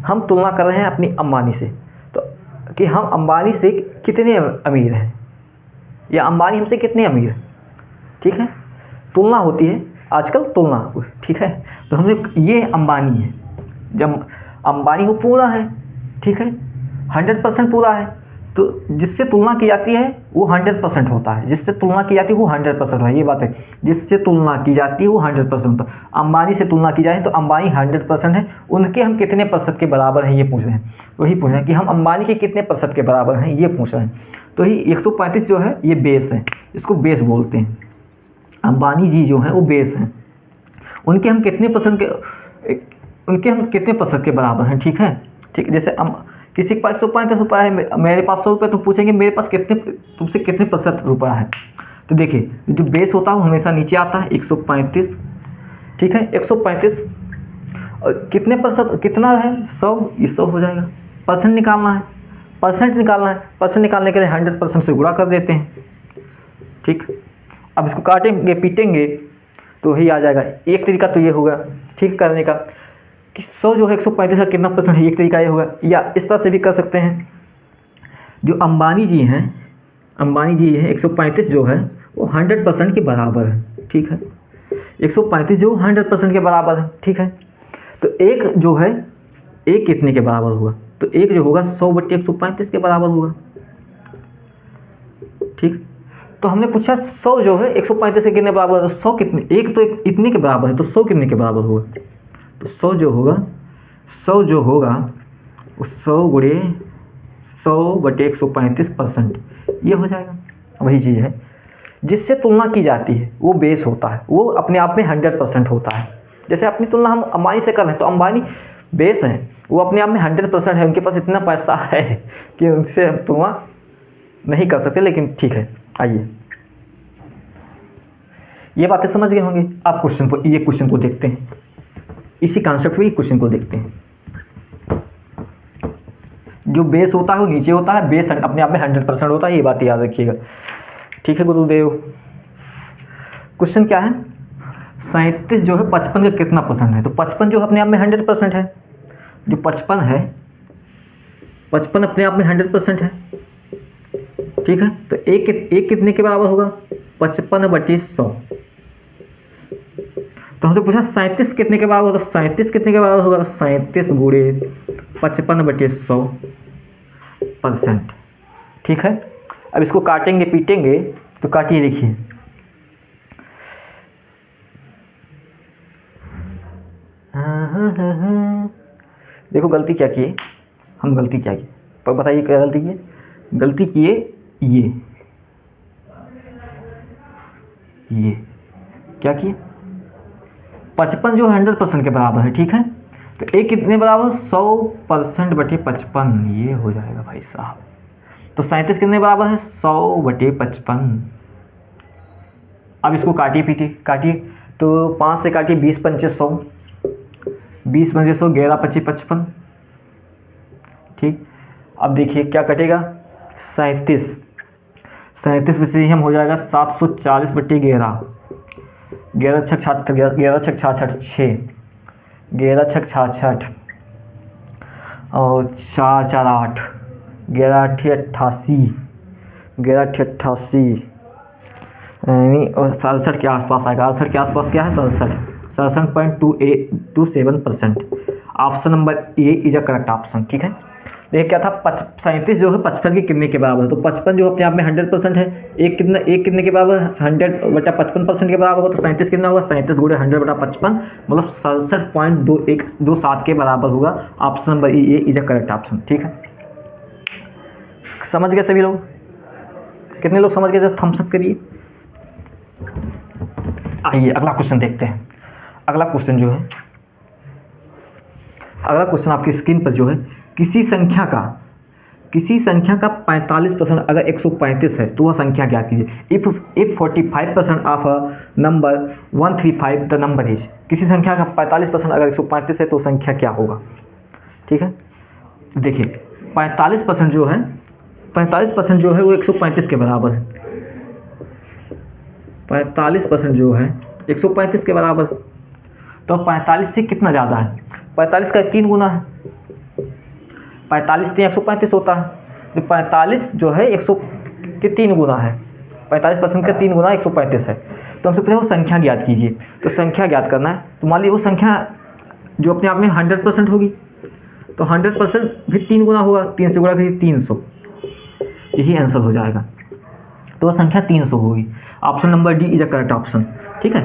हम तुलना कर रहे हैं अपनी अंबानी से, तो कि हम अंबानी से कितने अमीर हैं या अंबानी हमसे कितने अमीर हैं, ठीक है। तुलना होती है आजकल, तुलना, ठीक है। तो हमने ये अंबानी है, जब अंबानी वो पूरा है, ठीक है, 100% पूरा है। तो जिससे तुलना की जाती है वो 100% होता है, जिससे तुलना की जाती है वो 100% है। ये बात है, जिससे तुलना की जाती है वो 100% होता है। अंबानी से तुलना की जाए तो अंबानी 100% है, उनके हम कितने प्रतिशत के बराबर हैं ये पूछ रहे हैं। वही पूछ रहे हैं कि हम अंबानी के कितने प्रतिशत के बराबर हैं ये पूछ रहे हैं। तो ही 135 जो है ये बेस है, इसको बेस बोलते हैं। अंबानी जी जो हैं वो बेस हैं, उनके हम कितने प्रतिशत के बराबर हैं, ठीक है। ठीक, जैसे किसी के पास 135 रुपये है, मेरे पास 100 रुपये, तो पूछेंगे मेरे पास तुमसे कितने प्रतिशत रुपया है। तो देखिए जो बेस होता है वो हमेशा नीचे आता है, 135, ठीक है। 135 कितने प्रतिशत, कितना है 100, ये 100 हो जाएगा। परसेंट निकालना है, परसेंट निकालने के लिए 100% से गुणा कर देते हैं, ठीक। अब इसको काटेंगे पीटेंगे तो ही आ जाएगा। एक तरीका तो ये होगा ठीक करने का कि 100 जो है 135 का कितना परसेंट है, एक तरीका ये होगा। या इस तरह से भी कर सकते हैं, जो अंबानी जी हैं 135 जो है वो 100% के बराबर है, ठीक है। 135 जो 100% के बराबर है, ठीक है। तो एक जो है, एक कितने के बराबर होगा, तो एक जो होगा 100/135 के बराबर होगा, ठीक। तो हमने पूछा 100 जो है 135 के कितने बराबर है, 100 कितने, एक तो इतने के बराबर है, तो 100 कितने के बराबर होगा। तो 100 जो होगा वो 100/135% ये हो जाएगा। वही चीज़ है, जिससे तुलना की जाती है वो बेस होता है, वो अपने आप में 100% होता है। जैसे अपनी तुलना हम अंबानी से कर रहे हैं, तो अंबानी बेस हैं, वो अपने आप में 100% है, उनके पास इतना पैसा है कि उनसे हम तुलना नहीं कर सकते। लेकिन ठीक है, आइए ये बातें समझ गए होंगे आप। ये क्वेश्चन को देखते हैं, इसी कॉन्सेप्ट में क्वेश्चन को देखते हैं। जो बेस होता है वो नीचे होता है, बेस अपने आप में 100% होता है, ये बात याद रखिएगा, ठीक है गुरुदेव। क्वेश्चन क्या है, 37 जो है 55 का कितना परसेंट है। तो 55 जो अपने आप में 100% है, जो 55 है 55 अपने आप में 100% है, ठीक है। तो एक कितने के बराबर होगा, 55/100। तो हमसे पूछा 37 कितने के बराबर होगा, 37 कितने के बराबर होगा, 37 × 55/100%, ठीक है। अब इसको काटेंगे पीटेंगे, तो काटिए, देखिए देखो गलती क्या की, हम गलती क्या की, पर बताइए क्या गलती की, गलती किए ये क्या किए, 55 जो 100% के बराबर है, ठीक है। तो एक कितने बराबर, 100%/55, ये हो जाएगा भाई साहब। तो 37 कितने बराबर है, 100/55। अब इसको काटिए, तो 5 से काटिए, 20 पंचे 100, 20 पंचे 100, 11 25 55, ठीक। अब देखिए क्या कटेगा, 37 में से हम हो जाएगा 740/11, 11 छक 66, 11 छक 66, 11 छक 66 और 4 4 8, 11 8 88, 11 8 88 यानी और 67 के आसपास आएगा। 68 के आसपास क्या है, 67.27%। Option number A is a correct option. ठीक है, देखिए क्या था, 37 जो है 55 के कितने के बराबर है, तो 55 जो अपने आप में 100% है, एक कितने के बराबर, 100/55% के बराबर होगा, तो 37 कितना होगा, 37 गुणे 100/55 मतलब 67.2127 के बराबर होगा। Option number A is a correct option. ठीक है, समझ गए सभी लोग? कितने लोग समझ गए? थम्स अप करिए। आइए अगला क्वेश्चन देखते हैं। अगला क्वेश्चन आपकी स्क्रीन पर जो है, किसी संख्या का 45% अगर 135 है तो वह संख्या ज्ञात कीजिए। If 45% of a number 135 the number is. किसी संख्या का 45% अगर 135 है तो संख्या क्या होगा? ठीक है, देखिए 45% जो है वो 135 के बराबर है। 45% जो है 135 के बराबर, तो 45 से कितना ज़्यादा है? 45 का 3 गुना है। 45 3 135 होता है, तो 45 जो है 100 के 3 गुना है। 45% का 3 गुना 135 है। तो हमसे पूछा वो संख्या ज्ञात कीजिए, तो संख्या ज्ञात करना है, तो मान लीजिए वो संख्या जो अपने आप में 100% होगी, तो 100% भी 3 गुना होगा, 3 से गुणा करिए 300, यही आंसर हो जाएगा। तो वह संख्या 300 होगी। Option number D is a correct option. ठीक है,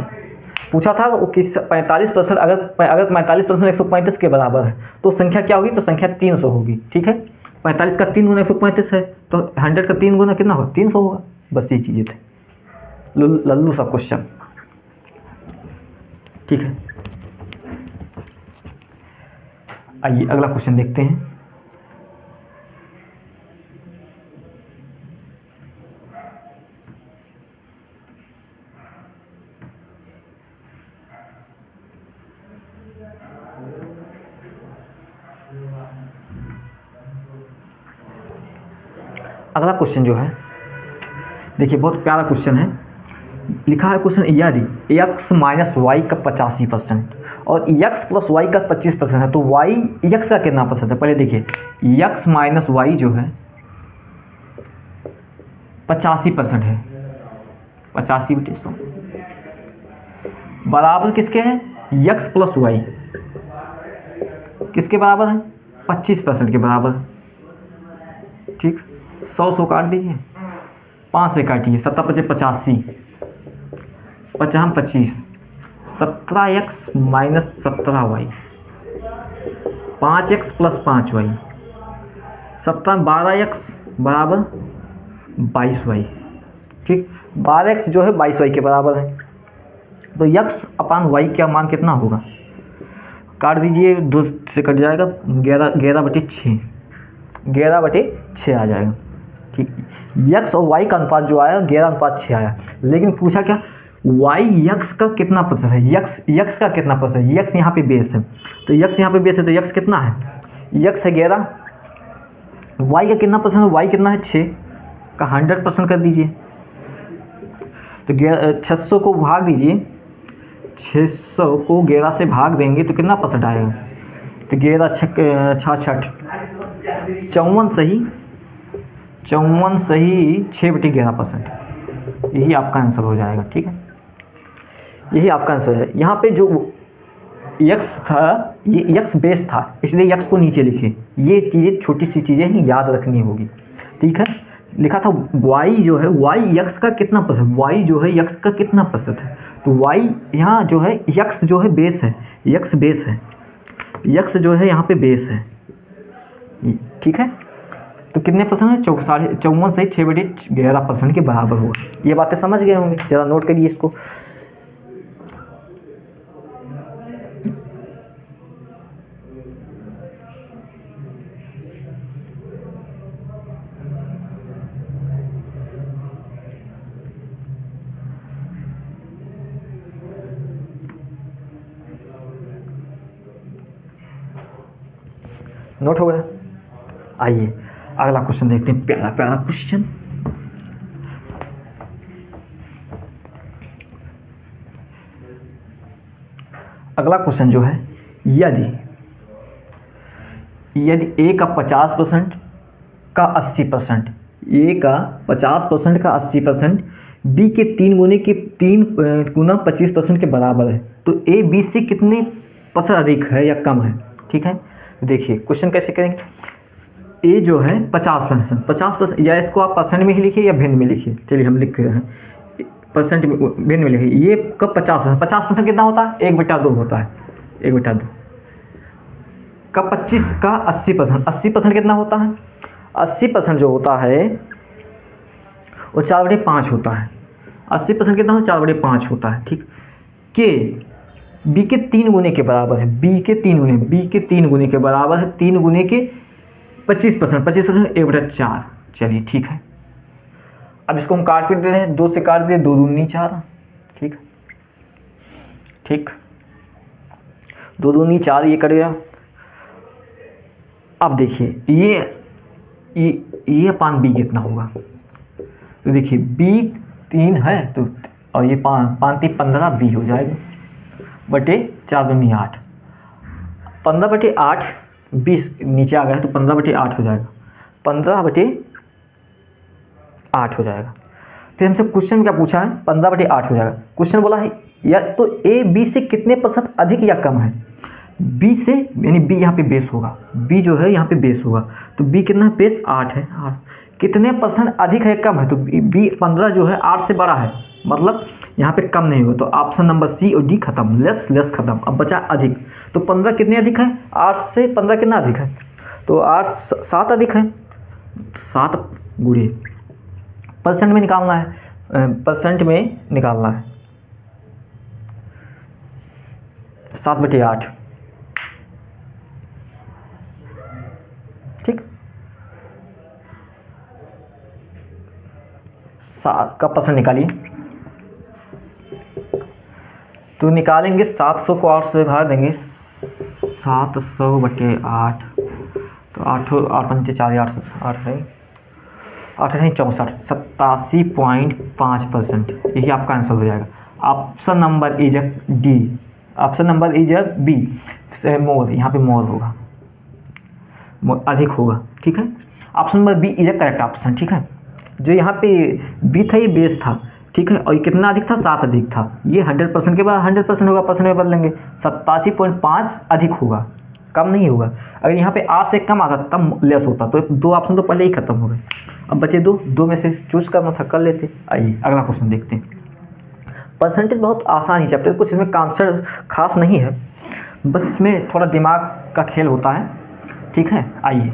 पूछा था वो किस 45% अगर 45% 135 के बराबर है तो संख्या क्या होगी, तो संख्या 300 होगी। ठीक है, 45 का 3 गुना 135 है, तो 100 का 3 गुना कितना होगा, 300 होगा। बस ये चीज़ें थे, लल्लू सा क्वेश्चन। ठीक है, आइए अगला क्वेश्चन देखते हैं। अगला क्वेश्चन जो है, देखिए बहुत प्यारा क्वेश्चन है। लिखा है क्वेश्चन, यदि x माइनस वाई का 85% और x प्लस वाई का 25% है, तो y x का कितना % है? पहले देखिए, x माइनस वाई जो है 85% है, 85/100 बराबर किसके हैं, x प्लस वाई किसके बराबर है, 25% के बराबर। ठीक, 100 काट दीजिए, 5 से काटिए, 7×5 = 85, 50 25, 17x minus 17y, 5x plus 5y, 12x बराबर 22y। ठीक, 12x जो है 22y के बराबर है, तो x अपान y का मान कितना होगा? काट दीजिए, 2 से कट जाएगा, 11/6, 11/6 आ जाएगा। ठीक, x और y का अनुपात जो आया 11:6 आया, लेकिन पूछा क्या, y x का कितना % है, x का कितना % है, x यहाँ पे बेस है, तो x यहाँ पे बेस है, तो x कितना है, x है 11, y का कितना % है, y कितना है 6 का 100% कर दीजिए, तो 600 को भाग दीजिए, 600 को 11 से भाग देंगे तो कितना % आएगा, तो 11 6 66, 54 सही 6/11%, यही आपका आंसर हो जाएगा। ठीक है, यही आपका आंसर है। यहाँ पे जो x था, ये x बेस था, इसलिए x को नीचे लिखे। ये चीज़ें छोटी सी चीज़ें ही याद रखनी होगी। ठीक है, लिखा था y जो है, y x का कितना %, y जो है x का कितना % है, तो y यहाँ जो है x जो है बेस है, x बेस है, x जो है यहाँ पे बेस है। ठीक है, तो कितने % है, 54 से 6/11% के बराबर होगा। ये बातें समझ गए होंगे, ज़रा नोट करिए इसको। नोट हो गया? आइए अगला क्वेश्चन देखते हैं, प्यारा प्यारा क्वेश्चन। अगला क्वेश्चन जो है, यदि a का 50% का 80%, a का 50% का 80% b के 3 गुना 25% के बराबर है, तो a b से कितने % अधिक है या कम है? ठीक है। तो देखिए क्वेश्चन कैसे करेंगे। ए जो है 50%, 50% या इसको आप परसेंट में ही लिखिए या भिन्न में लिखिए। चलिए हम लिख रहे हैं परसेंट में, भिन्न में लिखिए। ये कब 50%, 50% कितना होता है 1/2 होता है, 1/2 का 25 का 80%, 80% कितना होता है 80% जो होता है वो 4/5 होता है। 80% कितना होता है 4/5 होता है, ठीक। के बी के 3 गुने के बराबर है, बी के 3 गुने, बी के 3 गुने के बराबर है, 3 गुने के 25%, 25% 1/4। चलिए ठीक है। अब इसको हम काट पीट दे रहे हैं, 2 से काट दिए, 2 दूनी 4, ठीक ठीक, 2 दूनी 4, ये कट गया। अब देखिए ये अपान बी कितना होगा, तो देखिए बी 3 है तो, और ये 5 3 15 बी हो जाएगा बटे 4 दूनी 8, 15/8 20 नीचे आ गया है तो 15/8 हो जाएगा, 15/8 हो जाएगा। फिर हमसे क्वेश्चन क्या पूछा है, 15/8 हो जाएगा। क्वेश्चन बोला है या तो ए बी से कितने % अधिक या कम है, बी से, यानी बी यहाँ पे बेस होगा, बी जो है यहाँ पे बेस होगा, तो बी कितना है बेस 8 है, 8 कितने % अधिक है कम है, तो बी 15 जो है 8 से बड़ा है, मतलब यहाँ पे कम नहीं होगा। तो ऑप्शन नंबर सी और डी खत्म, लेस लेस खत्म। अब बचा अधिक, तो 15 कितने अधिक है, 8 से 15 कितना अधिक है, तो 8 7 अधिक है, 7 गुणे परसेंट में निकालना है, परसेंट में निकालना है 7/8, ठीक। 7 का परसेंट निकालिए, तो निकालेंगे 700 को 8 से भाग देंगे, 700/8, तो 8 5 4 8 8 है, 8 है 64, 87.5%, यही आपका आंसर हो जाएगा। Option number is D, option number is B, more, यहाँ पे मोर होगा, अधिक होगा, ठीक है। Option number B is correct option, ठीक है। जो यहाँ पे बी था ये बेस था, ठीक है, और ये कितना अधिक था 7 अधिक था, ये 100% के बाद 100% होगा, परसेंट में बदलेंगे 87.5 अधिक होगा, कम नहीं होगा। अगर यहाँ पे 8 से कम आता तब लेस होता, तो 2 ऑप्शन तो पहले ही खत्म हो गए। अब बचे 2 में से चूज करना था, कर लेते। आइए अगला क्वेश्चन देखते हैं। परसेंटेज बहुत आसान ही चैप्टर, कुछ इसमें कॉन्सेप्ट खास नहीं है, बस इसमें थोड़ा दिमाग का खेल होता है, ठीक है। आइए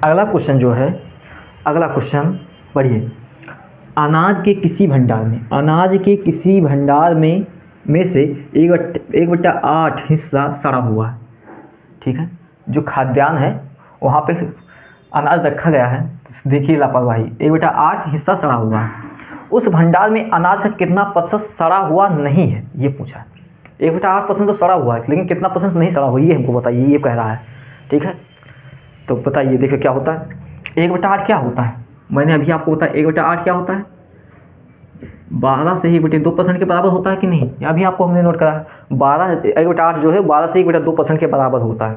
अगला क्वेश्चन जो है, अगला क्वेश्चन पढ़िए। अनाज के किसी भंडार में, अनाज के किसी भंडार में से 1/8 हिस्सा सड़ा हुआ है, ठीक है। जो खाद्यान्न है वहाँ पे अनाज रखा गया है, देखिए लापरवाही, 1/8 हिस्सा सड़ा हुआ है। उस भंडार में अनाज का कितना % सड़ा हुआ नहीं है, ये पूछा है। 1/8% तो सड़ा हुआ है, लेकिन कितना % नहीं सड़ा हुआ ये हमको बताइए, ये कह रहा है, ठीक है। तो बताइए, देखिए क्या होता है 1/8 क्या होता है, मैंने अभी आपको बताया 1/8 क्या होता है, 12 से 1/2% के बराबर होता है कि नहीं, अभी आपको हमने नोट करा 1/8 जो है 12 से 1/2% के बराबर होता है,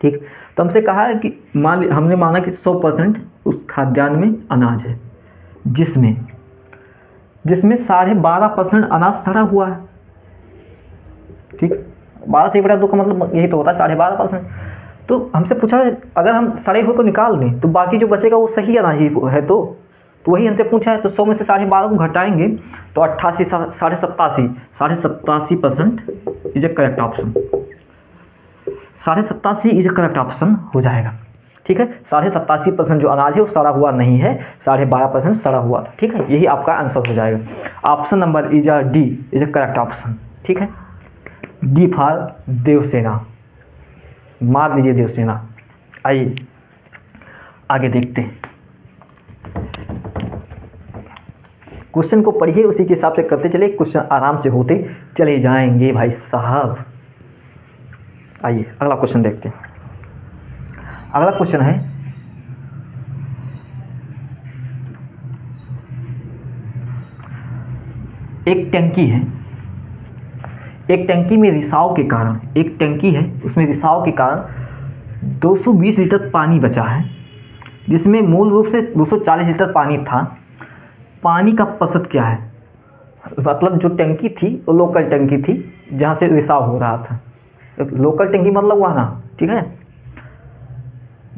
ठीक। तो हमसे कहा है कि हमने माना कि 100% उस खाद्यान्न में अनाज है, जिसमें 12.5% अनाज सड़ा हुआ है, ठीक। 12 से 1/2 का मतलब यही तो होता है 12.5%। तो हमसे पूछा है अगर हम सड़े हुए को निकाल दें तो बाकी जो बचेगा वो सही अनाज ही है, तो वही हमसे पूछा है। तो 100 में से 12.5 को घटाएंगे तो 88 87% is A correct option, 87.5 is A correct option हो जाएगा, ठीक है। 87% जो अनाज है वो सड़ा हुआ नहीं है, 12.5% सड़ा हुआ था, ठीक है। यही आपका आंसर हो जाएगा। Option number is D is A correct option, ठीक है। डी फॉर देवसेना, मार दीजिए देवसेना। आइए आगे देखते हैं, क्वेश्चन को पढ़िए, उसी के हिसाब से करते चले, क्वेश्चन आराम से होते चले जाएंगे भाई साहब। आइए अगला क्वेश्चन देखते हैं। अगला क्वेश्चन है, एक टंकी है, एक टंकी में रिसाव के कारण, एक टंकी है उसमें रिसाव के कारण 220 लीटर पानी बचा है, जिसमें मूल रूप से 240 लीटर पानी था। पानी का प्रतिशत क्या है, मतलब जो टंकी थी वो लोकल टंकी थी जहाँ से रिसाव हो रहा था। लोकल टंकी मतलब वहाँ ना, ठीक है।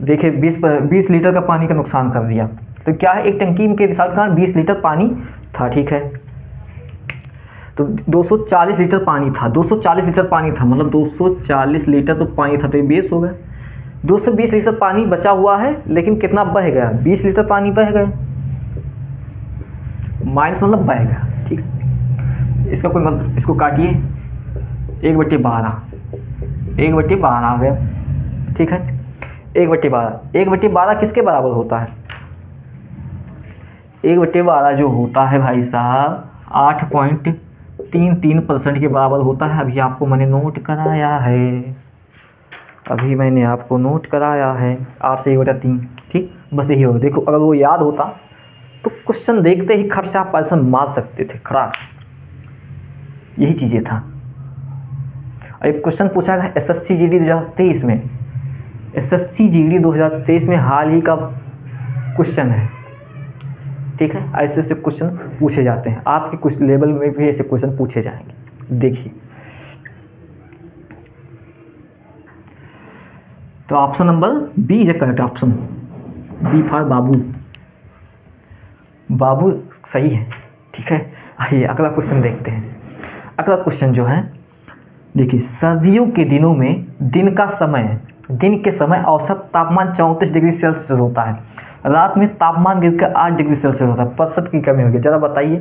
देखिए 20 लीटर का पानी का नुकसान कर दिया। तो क्या है, एक टंकी के रिसाव के कारण 20 लीटर पानी था, ठीक है। तो 240 लीटर पानी था, 240 लीटर पानी था, मतलब 240 लीटर तो पानी था, तो ये बेस हो गया। 220 लीटर पानी बचा हुआ है, लेकिन कितना बह गया, 20 लीटर पानी बह गया, माइनस मतलब बह गया, ठीक है। इसका कोई मतलब, इसको काटिए, 1/12, 1/12 आ गया, ठीक है। 1/12, 1/12 किसके बराबर होता है? 1/12 जो होता है भाई साहब 8.33% के बराबर होता है। अभी आपको मैंने नोट कराया है, अभी मैंने आपको नोट कराया है, 8 से 1/3, ठीक। बस यही होगा। देखो अगर वो याद होता तो क्वेश्चन देखते ही खट से आप पर्सन मार सकते थे, खराब, यही चीज़ें था। एक क्वेश्चन पूछा था SSC GD 2023 में, SSC GD 2023 में हाल ही का क्वेश्चन है, ठीक है। ऐसे ऐसे क्वेश्चन पूछे जाते हैं, आपके कुछ लेवल में भी ऐसे क्वेश्चन पूछे जाएंगे, देखिए। तो option number B is correct option, B for Babu, Babu सही है, ठीक है। आइए अगला क्वेश्चन देखते हैं। अगला क्वेश्चन जो है, देखिए सर्दियों के दिनों में दिन के समय औसत तापमान 34 डिग्री सेल्सियस होता है, रात में तापमान गिरकर 8 डिग्री सेल्सियस होता है, प्रतिशत की कमी होगी। ज़रा बताइए,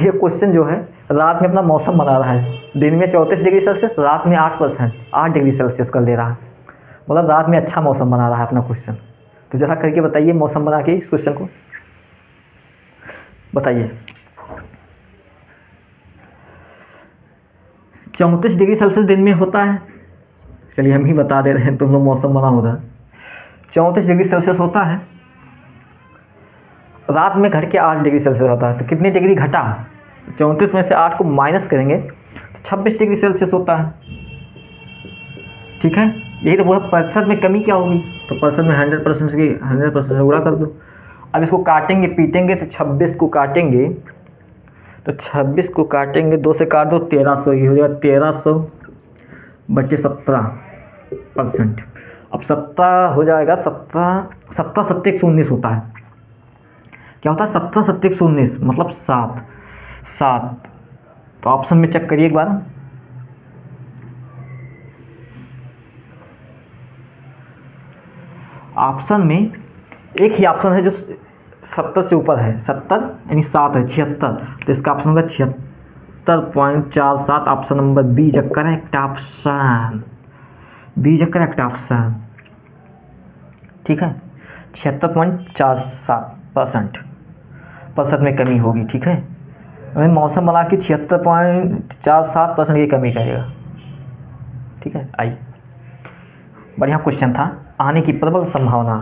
ये क्वेश्चन जो है रात में अपना मौसम बना रहा है, दिन में 34 डिग्री सेल्सियस, रात में 8 डिग्री सेल्सियस कर ले रहा है, मतलब रात में अच्छा मौसम बना रहा है अपना क्वेश्चन। तो ज़रा करके बताइए मौसम बना के इस क्वेश्चन को बताइए। 34 डिग्री सेल्सियस दिन में होता है, चलिए हम ही बता दे रहे हैं, तुम लोग मौसम बना होगा। 34 डिग्री सेल्सियस होता है, रात में घट के 8 डिग्री सेल्सियस होता है। तो कितनी डिग्री घटा, 34 में से 8 को माइनस करेंगे तो 26 डिग्री सेल्सियस होता है, ठीक है। यही तो पूरा प्रतिशत में कमी क्या होगी, तो प्रतिशत में 100% की 100% से गुणा कर दो। अब इसको काटेंगे पीटेंगे तो 26 को काटेंगे, तो 26 को काटेंगे, 2 से काट दो 1300, ये हो जाएगा 1300/17%। अब 17 हो जाएगा, 17 होता है, क्या होता है 17 मतलब 7। तो ऑप्शन में चेक करिए एक बार, ऑप्शन में एक ही ऑप्शन है जो 70 से ऊपर है, 70 यानी 7 है, 76, तो इसका ऑप्शन होगा 76.47, option number B is correct option, B is correct option, ठीक है। 76.47% प्रतिशत में कमी होगी, ठीक है। मौसम बना के 76.47% की कमी करेगा, ठीक है। आइए, बढ़िया क्वेश्चन था। आने की प्रबल संभावना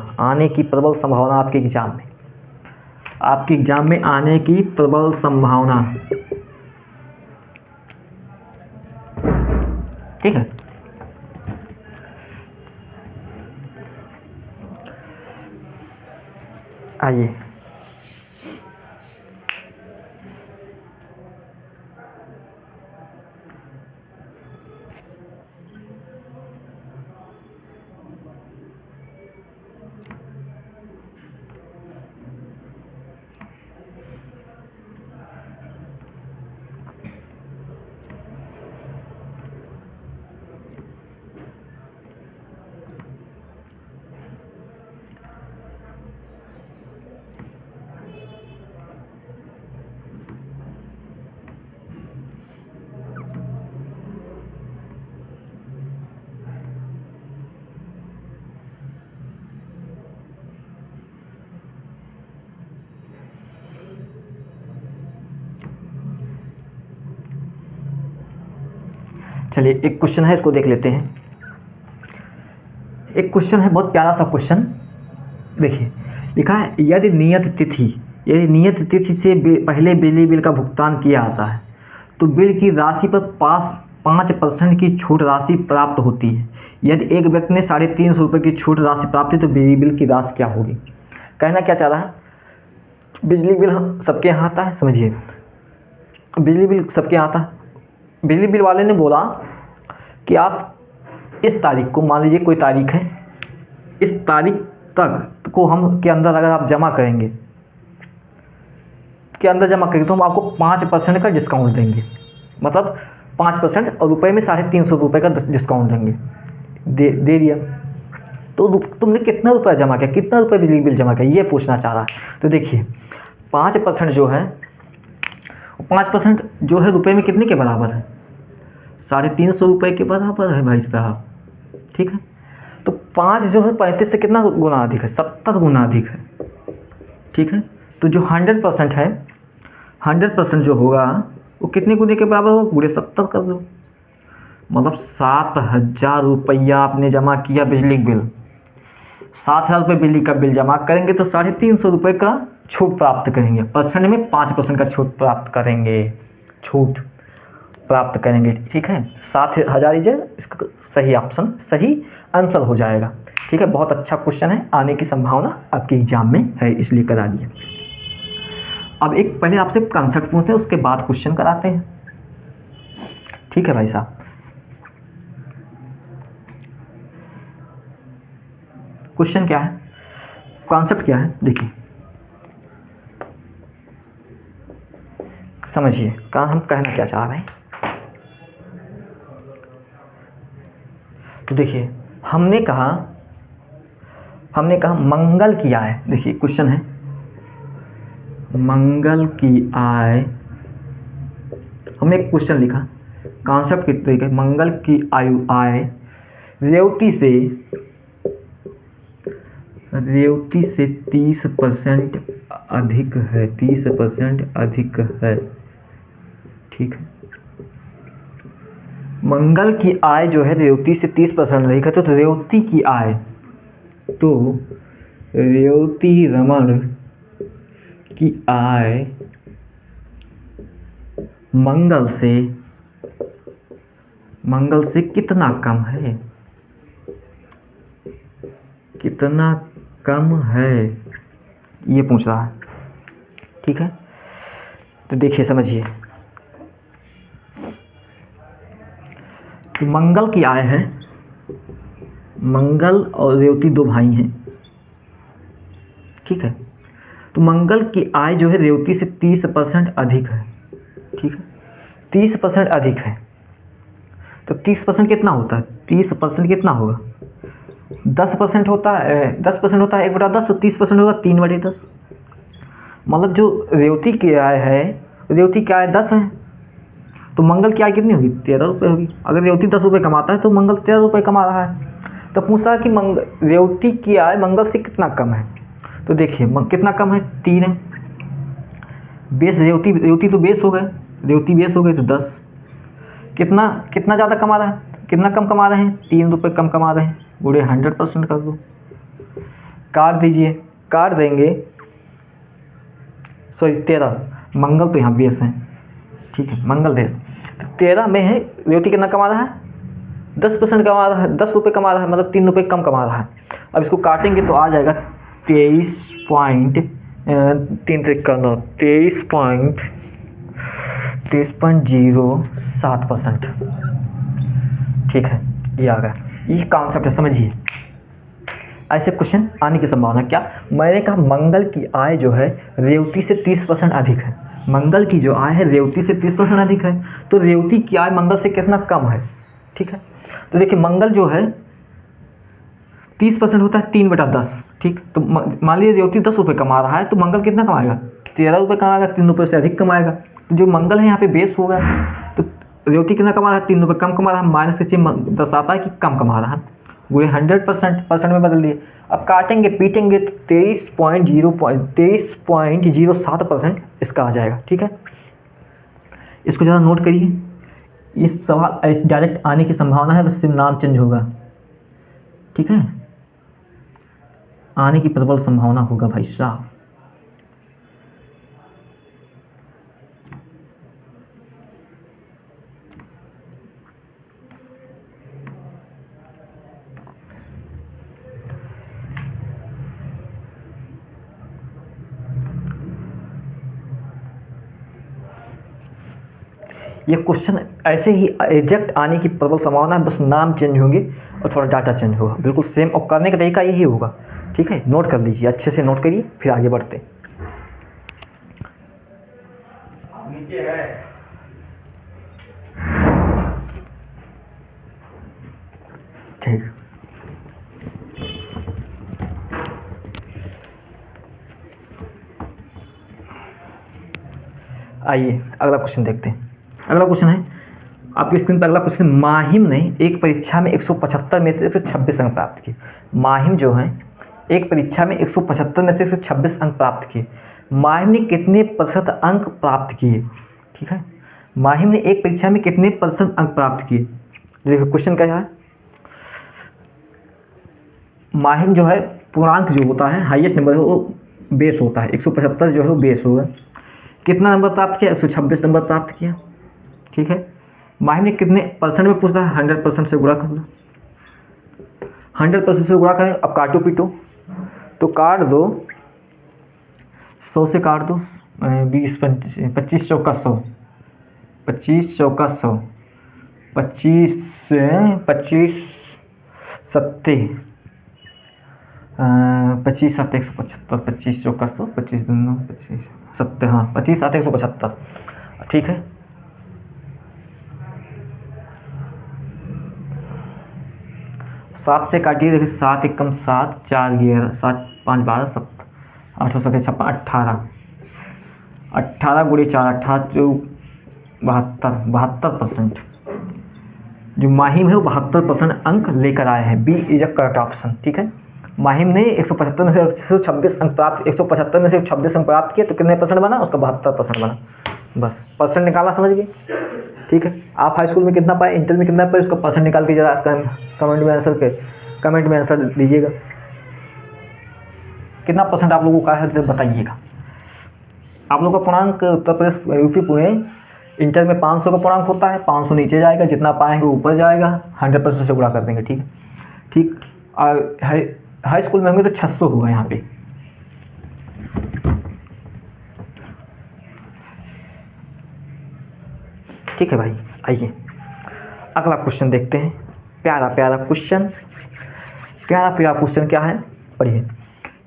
आपके एग्जाम में आने की प्रबल संभावना, ठीक है। आइए चलिए एक क्वेश्चन है, इसको देख लेते हैं। एक क्वेश्चन है, बहुत प्यारा सा क्वेश्चन, देखिए लिखा है, यदि नियत तिथि से पहले बिजली बिल का भुगतान किया जाता है तो बिल की राशि पर 5% की छूट राशि प्राप्त होती है। यदि एक व्यक्ति ने 350 रुपये की छूट राशि प्राप्त की तो बिजली बिल की राशि क्या होगी। कहना क्या चाह रहा है, बिजली बिल सबके यहाँ आता है, समझिए बिजली बिल सबके आता है। बिजली बिल वाले ने बोला कि आप इस तारीख को, मान लीजिए कोई तारीख है, इस तारीख तक को हम के अंदर अगर आप जमा करेंगे, के अंदर जमा करेंगे तो हम आपको 5% का डिस्काउंट देंगे। मतलब 5% और रुपये में 350 रुपये का डिस्काउंट देंगे। दे दिया। तो तुमने कितना रुपया जमा किया, कितना रुपये बिजली बिल जमा किया, ये पूछना चाह रहा है। तो देखिए 5% जो है, 5% जो है रुपये में कितने के बराबर है, 350 रुपये के बराबर है भाई साहब। ठीक है, तो 5 जो है 35 से कितना गुना अधिक है, 70 गुना अधिक है। ठीक है, तो जो 100% है, 100% जो होगा वो कितने गुने के बराबर होगा, पूरे 70 कर दो। मतलब 7,000 रुपया आपने जमा किया बिजली बिल, 7,000 रुपये बिजली का बिल जमा करेंगे तो 350 रुपये का छूट प्राप्त करेंगे। परसेंट में 5% का छूट प्राप्त करेंगे, छूट प्राप्त करेंगे। ठीक है, 7,000 इसका सही ऑप्शन, सही आंसर हो जाएगा। ठीक है, बहुत अच्छा क्वेश्चन है, आने की संभावना आपके एग्जाम में है, इसलिए करा दिया। अब एक पहले आपसे कॉन्सेप्ट पूछते हैं, उसके बाद क्वेश्चन कराते हैं। ठीक है भाई साहब, क्वेश्चन क्या है, कॉन्सेप्ट क्या है, देखिए समझिए कहाँ हम कहना क्या चाह रहे हैं। तो देखिए हमने कहा मंगल की आय, देखिए क्वेश्चन है मंगल की आय, हमने एक क्वेश्चन लिखा कॉन्सेप्ट के तरीके, मंगल की आय रेवती से 30% अधिक है, 30% अधिक है। ठीक है, मंगल की आय जो है रेवती से 30% अधिक है, तो रेवती की आय, तो रेवती रमन की आय मंगल से कितना कम है, कितना कम है, ये पूछ रहा है। ठीक है, तो देखिए समझिए, तो मंगल की आय है, मंगल और रेवती दो भाई हैं। ठीक है, तो मंगल की आय जो है रेवती से 30% अधिक है। ठीक है, 30% अधिक है, तो 30% कितना होता है, 30% कितना होगा, 10% होता है, 10% होता है 1/10, तो 30% होगा 3/10। मतलब जो रेवती की आय है, रेवती की आय 10 है, तो मंगल की आय कितनी होगी, 13 रुपये होगी। अगर रेवती 10 रुपये कमाता है तो मंगल 13 रुपये कमा रहा है। तो पूछ रहा है कि रेवती की आय मंगल से कितना कम है। तो देखिए कितना कम है, 3 है, बेस रेवती तो बेस हो गए, रेवती बेस हो गए, तो 10। कितना ज़्यादा कमा रहा है, कितना कम कमा रहे हैं, 3 रुपये कम कमा रहे हैं, पूरे 100% कर दो, काट दीजिए, काट देंगे, सॉरी 13, मंगल तो यहाँ बेस है। ठीक है, मंगल बेस, तो 13 में है, रेवती कितना कमा रहा है, 10% कमा रहा है, 10 रुपये कमा रहा है, मतलब 3 रुपये कम कमा रहा है। अब इसको काटेंगे तो आ जाएगा 23.07%। ठीक है, ये आ गया, ये कॉन्सेप्ट है, समझिए। ऐसे क्वेश्चन आने की संभावना क्या, मैंने कहा मंगल की आय जो है रेवती से 30% अधिक है, मंगल की जो आय है रेवती से 30% अधिक है, तो रेवती की आय मंगल से कितना कम है। ठीक है, तो देखिए मंगल जो है 30% होता है 3/10। ठीक, तो मान लीजिए रेवती 10 रुपये कमा रहा है, तो मंगल कितना कमाएगा, 13 रुपये कमाएगा, 3 रुपये से अधिक कमाएगा। तो जो मंगल है यहाँ पे बेस होगा, तो रेवती कितना कमा रहा है, 3 रुपये कम कमा रहा है, माइनस के चिन्ह दर्शाता है कि कम कमा रहा है, पूरे 100% में बदल दिए। अब काटेंगे पीटेंगे तो 23.07% इसका आ जाएगा। ठीक है, इसको ज़रा नोट करिए, इस सवाल डायरेक्ट आने की संभावना है, बस सिर्फ नाम चेंज होगा। ठीक है, आने की प्रबल संभावना होगा भाई साहब। ये क्वेश्चन ऐसे ही एग्जैक्ट आने की प्रबल संभावना है, बस नाम चेंज होंगे और थोड़ा डाटा चेंज होगा, बिल्कुल सेम, और करने का तरीका यही होगा। ठीक है, नोट कर लीजिए, अच्छे से नोट करिए, फिर आगे बढ़ते हैं। ठीक, आइए अगला क्वेश्चन देखते हैं। अगला क्वेश्चन है आपकी स्क्रीन पर। अगला क्वेश्चन, माहिम ने एक परीक्षा में 175 में से 126 अंक प्राप्त किए। माहिम जो है एक परीक्षा में 175 में से 126 अंक प्राप्त किए। माहिम ने कितने प्रतिशत अंक प्राप्त किए? ठीक है, माहिम ने एक परीक्षा में कितने प्रतिशत अंक प्राप्त किए? देखो क्वेश्चन क्या है, माहिम जो है पूर्णांक जो होता है हाईएस्ट नंबर वो बेस होता है, 175 जो है वो बेस होगा। कितना नंबर प्राप्त किया? 126 नंबर प्राप्त किया। ठीक है, माहिम ने कितने परसेंट में पूछता है? 100% से गुणा कर लो, 100% से गुणा करें। अब काटो पीटो, तो काट दो, 100 से काट दो, 20 25 चौका 100, 25 चौका 100, 25 सत्ते 25 7 175, 25 चौका 100, 25 दूना 25 सत्ते, हाँ 25 7 175। ठीक है, सात से काटिए, देखिए 7 एकम 7, 4 11, 7 5 12, 7 8 7 56 18, 18 गुणे 4 18 72%। जो माहिम है वो 72% अंक लेकर आए हैं। B is a correct option. ठीक है, माहिम ने 175 में से 126 अंक प्राप्त, 175 में से 126 अंक प्राप्त किए, तो कितने परसेंट बना? उसका 72% बना। बस परसेंट निकाला, समझ गए? ठीक है, आप हाई स्कूल में कितना पाए, इंटर में कितना पाए, उसका परसेंट निकाल के जरा कमेंट में आंसर दीजिएगा। कितना परसेंट आप लोगों का है तो बताइएगा। आप लोगों का पूर्णांक उत्तर प्रदेश यूपी पुणे इंटर में 500 का पूर्णांक होता है, 500 नीचे जाएगा, जितना पाएंगे ऊपर जाएगा, 100% से गुणा कर देंगे। ठीक है, ठीक, हाई स्कूल में होंगे तो 600 होगा यहाँ पे। ठीक है भाई, आइए अगला क्वेश्चन देखते हैं। प्यारा प्यारा क्वेश्चन, प्यारा प्यारा क्वेश्चन क्या है, पढ़िए।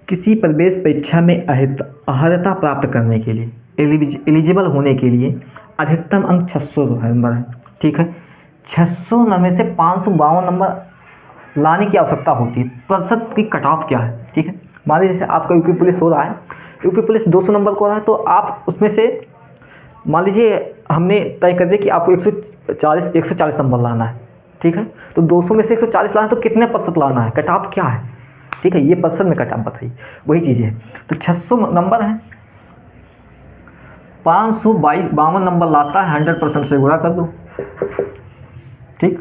किसी प्रवेश परीक्षा में अर्हता प्राप्त करने के लिए, एलिजिबल होने के लिए अधिकतम अंक 600 नंबर है। ठीक है, 600 में से 552 नंबर लाने की आवश्यकता होती है। प्रतिशत की कट ऑफ क्या है? ठीक है, मान लीजिए जैसे आपका यूपी पुलिस हो रहा है, यूपी पुलिस 200 नंबर को रहा है, तो आप उसमें से मान लीजिए हमने तय कर दिया कि आपको 140 नंबर लाना है। ठीक है, तो 200 में से 140 लाना है, तो कितने प्रतिशत लाना है? कट ऑफ क्या है? ठीक है, ये परसेंट में कट ऑफ बताइए, वही चीज़ है। तो 600 नंबर है, 552 नंबर लाता है, 100% से गुणा कर दो। ठीक,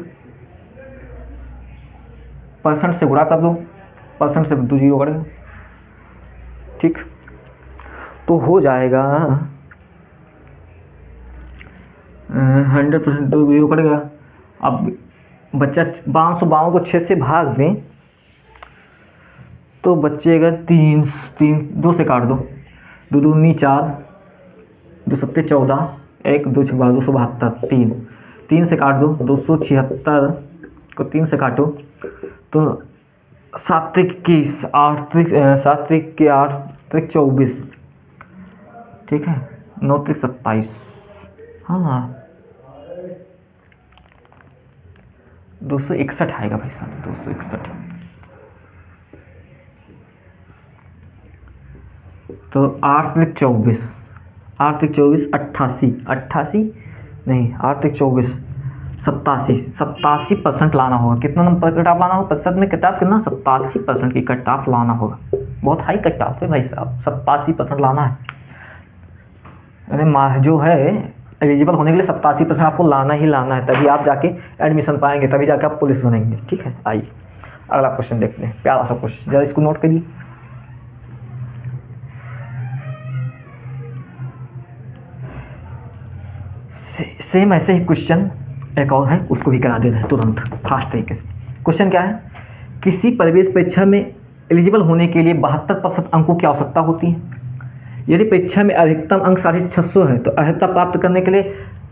परसेंट से गुणा कर दो, परसेंट से 2 जीरो करेंगे। ठीक, तो हो जाएगा 100% 2 जीरो करेगा। अब बच्चा 552 को 6 से भाग दें तो बचेगा 3 2 से काट दो, 2 दूनी 4, 2 सत्ते 14, 1 2 6 272, 3 से काट दो, 276 को 3 से काटो तो 7 21 8 7 8 24। ठीक है, 9 27, हाँ 261 आएगा भाई साहब, 261। तो 8 24 8 24 88 नहीं, 8 24 87% लाना होगा। कितना नंबर कट ऑफ लाना होगा? प्रतिशत में कट ऑफ कितना? 87% की कट ऑफ लाना होगा। बहुत हाई कट ऑफ है भाई साहब, 87% लाना है। अरे जो है एलिजिबल होने के लिए 87% आपको लाना ही लाना है, तभी आप जाके एडमिशन पाएंगे, तभी जाके आप पुलिस बनेंगे। ठीक है, आइए अगला क्वेश्चन देखते हैं। प्यारा सा क्वेश्चन, जरा इसको नोट करिए। सेम ऐसे ही क्वेश्चन एक और है, उसको भी करा देते हैं तुरंत फास्ट तरीके से। क्वेश्चन क्या है, किसी प्रवेश परीक्षा में एलिजिबल होने के लिए 72% अंकों की आवश्यकता होती है। यदि परीक्षा में अधिकतम अंक 650 है तो अर्हता प्राप्त करने के लिए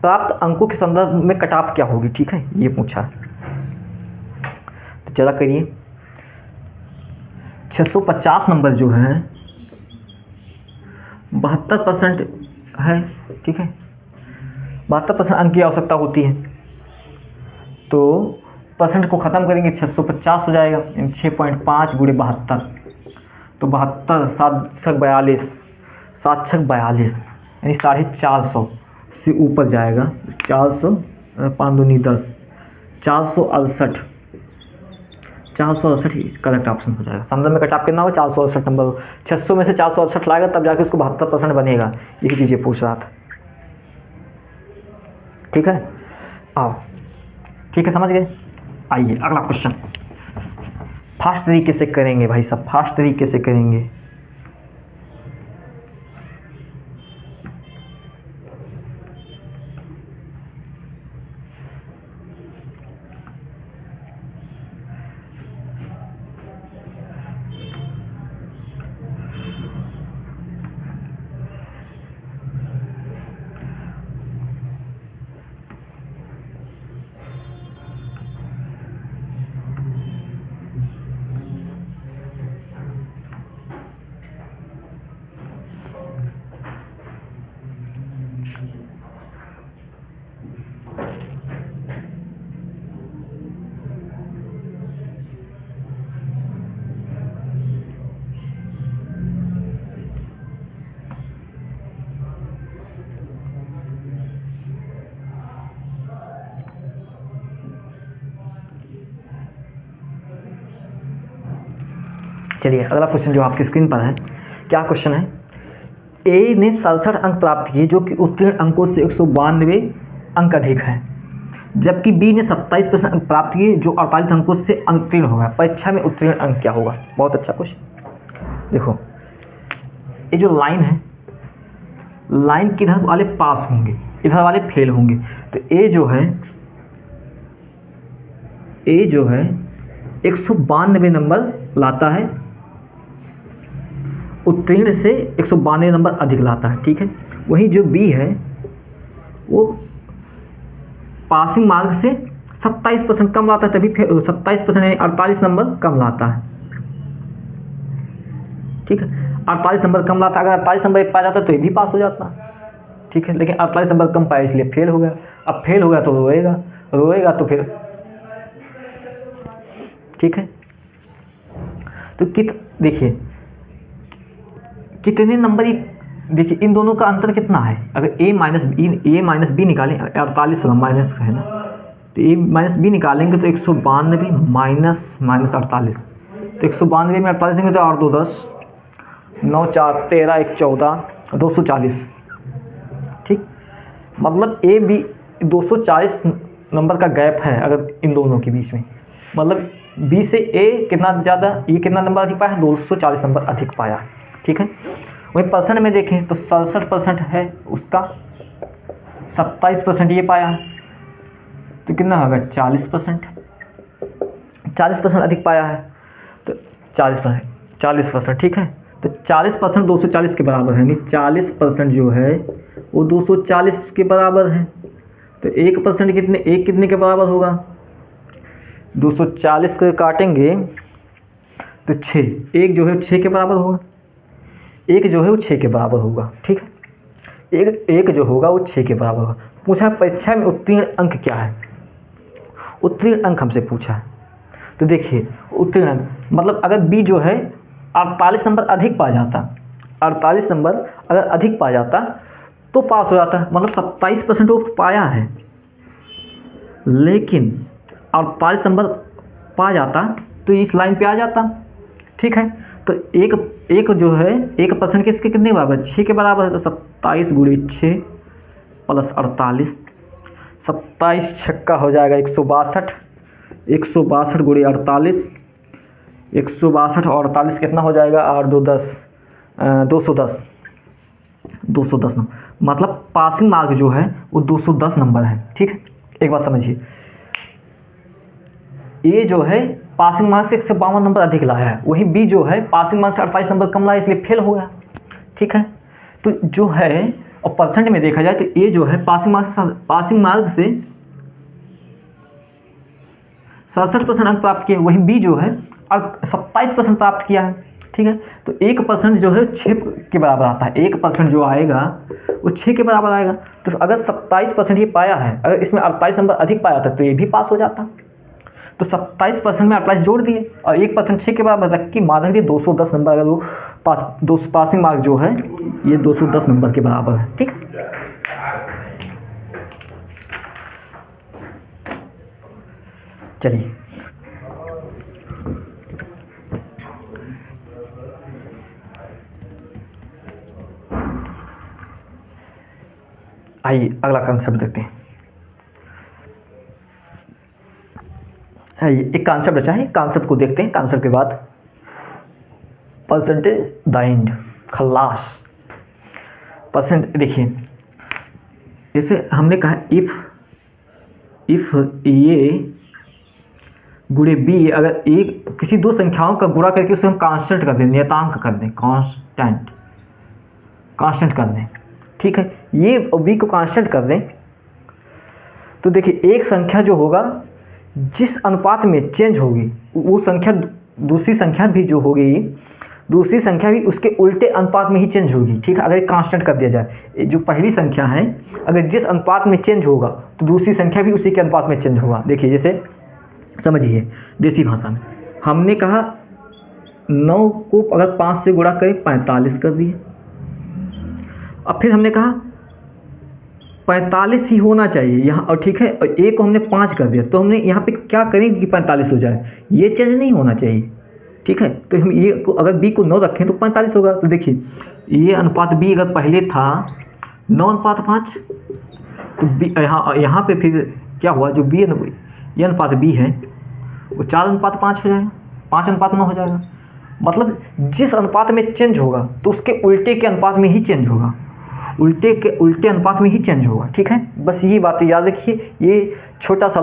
प्राप्त अंकों के संदर्भ में कट ऑफ क्या होगी, ठीक है, ये पूछा है। तो चला करिए, 650 नंबर जो है 72% है, ठीक है, 72% अंक की आवश्यकता होती है। तो परसेंट को ख़त्म करेंगे, 650 हो जाएगा, 6.5 गुणे 72, तो 72, 7×42, 7×42 यानी 450 से ऊपर जाएगा, 400, 5 दूनी 10, 468, 468 करेक्ट ऑप्शन हो जाएगा। संदर्भ में कट ऑफ कितना होगा, 468 नंबर, 600 में से 468 लाएगा तब जाके उसको 72% बनेगा, यही चीज़ें पूछ रहा था, ठीक है। आओ, ठीक है, समझ गए। आइए अगला क्वेश्चन, फास्ट तरीके से करेंगे भाई सब, फास्ट तरीके से करेंगे। चलिए अगला क्वेश्चन जो आपकी स्क्रीन पर है, क्या क्वेश्चन है, ए ने 67 अंक प्राप्त किए जो कि उत्तीर्ण अंकों से 192 अंक अधिक है, जबकि बी ने 27% अंक प्राप्त किए जो 48 अंकों से उत्तीर्ण होगा। परीक्षा में उत्तीर्ण अंक क्या होगा। बहुत अच्छा क्वेश्चन। देखो ये जो लाइन है, लाइन के इधर वाले पास होंगे, इधर वाले फेल होंगे, तो ए जो है 192 नंबर लाता है, उत्तीर्ण से 192 नंबर अधिक लाता है, ठीक है। वहीं जो बी है वो पासिंग मार्क से 27% कम लाता है, तभी 27% यानी 48 नंबर कम लाता है, ठीक है। 48 नंबर कम लाता, अगर 48 नंबर पा जाता तो ये भी पास हो जाता, ठीक है, लेकिन 48 नंबर कम पाया इसलिए फेल हो गया। अब फेल हो गया तो रोएगा तो फिर, ठीक है। तो देखिए कितने नंबर, देखिए इन दोनों का अंतर कितना है, अगर a माइनस बी निकालें, 48 होगा, माइनस है ना, तो a माइनस बी निकालेंगे तो 192 माइनस 48, तो 192 में 48 देंगे तो 8 2 10, 9 4 13, 1 14, 240, ठीक। मतलब ए बी 240 नंबर का गैप है अगर इन दोनों के बीच में, मतलब बी से ए कितना ज़्यादा, ये कितना नंबर अधिक पाया, 240 नंबर अधिक पाया, ठीक है। वही परसेंट में देखें तो 67% है उसका, 27% ये पाया, तो कितना होगा 40%, 40% अधिक पाया है, तो 40%, ठीक है। तो 40% 240 के बराबर है, यानी 40% जो है वो 240 के बराबर है। तो 1% कितने के बराबर होगा, 240 को काटेंगे तो 6, एक जो है 6 के बराबर होगा, एक जो है वो 6 के बराबर होगा, ठीक है। एक जो होगा वो 6 के बराबर होगा। पूछा परीक्षा में उत्तीर्ण अंक क्या है, उत्तीर्ण अंक हमसे पूछा है। तो देखिए उत्तीर्ण अंक मतलब अगर बी जो है 48 नंबर अधिक पा जाता, 48 नंबर अगर अधिक पा जाता तो पास हो जाता, मतलब 27% वो पाया है, लेकिन 48 नंबर पा जाता तो इस लाइन पे आ जाता, ठीक है। तो एक जो है 1% के इसके कितने बराबर, 6 के बराबर है, तो 27 गुणे 6 प्लस 48, 27 छक्का हो जाएगा 162, 162 गुणे 48, 162 और 48 कितना हो जाएगा, 8 2 10, 210 नंबर, मतलब पासिंग मार्क जो है वो 210 नंबर है, ठीक है। एक बात समझिए, ए जो है पासिंग मार्क्स से 152 नंबर अधिक लाया है, वही बी जो है पासिंग मार्क्स से 48 नंबर कम लाया इसलिए फेल हो गया, ठीक है। तो जो है और परसेंट में देखा जाए तो ए जो है पासिंग मार्क्स से 67% अंक प्राप्त किए, वहीं बी जो है 27% प्राप्त किया है। ठीक है, तो 1% जो है 6 के बराबर आता है, 1% जो आएगा वो 6 के बराबर आएगा। तो अगर 27% ये पाया है, अगर इसमें 48 नंबर अधिक पाया था तो ये भी पास हो जाता। तो 27% में 28 जोड़ दिए और 1% 6 के बराबर रख के मान लीजिए 210 नंबर, अगर वो पासिंग मार्क जो है ये 210 नंबर के बराबर है। ठीक, चलिए आइए अगला कंसेप्ट देखते हैं। आइए एक कंसेप्ट अच्छा है, कंसेप्ट को देखते हैं। कंसेप्ट के बाद percentage the end, Khallas. Percent देखिए, जैसे हमने कहा इफ ए गुणे बी, अगर एक किसी दो संख्याओं का गुणा करके उसे हम कांस्टेंट कर दें, नियतांक कर दें, कांस्टेंट कर दें। ठीक है, ये बी को कांस्टेंट कर दें तो देखिए एक संख्या जो होगा जिस अनुपात में चेंज होगी वो संख्या दूसरी संख्या भी जो होगी, दूसरी संख्या भी उसके उल्टे अनुपात में ही चेंज होगी। ठीक है, अगर कांस्टेंट कर दिया जाए, जो पहली संख्या है अगर जिस अनुपात में चेंज होगा तो दूसरी संख्या भी उसी के अनुपात में चेंज होगा। देखिए जैसे समझिए देसी भाषा में हमने कहा 9 को अगर 5 से गुणा करें 45 कर दिए। अब फिर हमने कहा 45 ही होना चाहिए यहाँ, और ठीक है, और ए को हमने 5 कर दिया, तो हमने यहाँ पे क्या करेंगे कि 45 हो जाए, ये चेंज नहीं होना चाहिए। ठीक है, तो हम ये को अगर बी को 9 रखें तो 45 होगा। तो देखिए ये अनुपात बी अगर पहले था 9:5, तो बी यहाँ पे फिर क्या हुआ, जो बी ये अनुपात बी है वो 4:5 हो जाएगा, 5:9 हो जाएगा। मतलब जिस अनुपात में चेंज होगा तो उसके उल्टे के अनुपात में ही चेंज होगा, उल्टे के उल्टे अनुपात में ही चेंज होगा। ठीक है, बस ये बातें याद रखिए। ये छोटा सा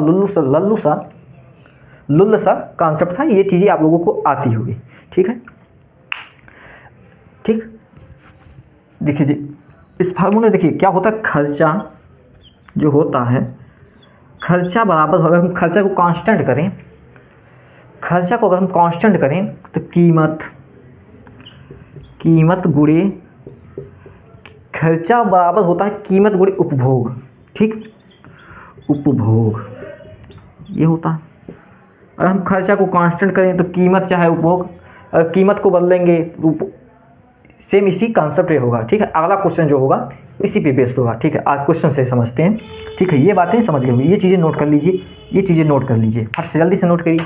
लुल्ल सा कॉन्सेप्ट था, ये चीज़ें आप लोगों को आती होगी। ठीक है, ठीक, देखिए जी इस फार्मूले देखिए क्या होता है, खर्चा जो होता है, खर्चा बराबर, अगर हम खर्चा को कांस्टेंट करें, खर्चा को अगर हम कांस्टेंट करें तो कीमत गुणे, खर्चा बराबर होता है कीमत गुणे उपभोग। ठीक, उपभोग ये होता है। अगर हम खर्चा को कांस्टेंट करें तो कीमत चाहे उपभोग, अगर कीमत को बदलेंगे तो सेम इसी कॉन्सेप्ट पे होगा। ठीक है, अगला क्वेश्चन जो होगा इसी पे बेस्ड होगा। ठीक है, आज क्वेश्चन से समझते हैं। ठीक है, ये बातें समझ गए, ये चीज़ें नोट कर लीजिए, ये चीज़ें नोट कर लीजिए, फट से जल्दी से नोट करिए।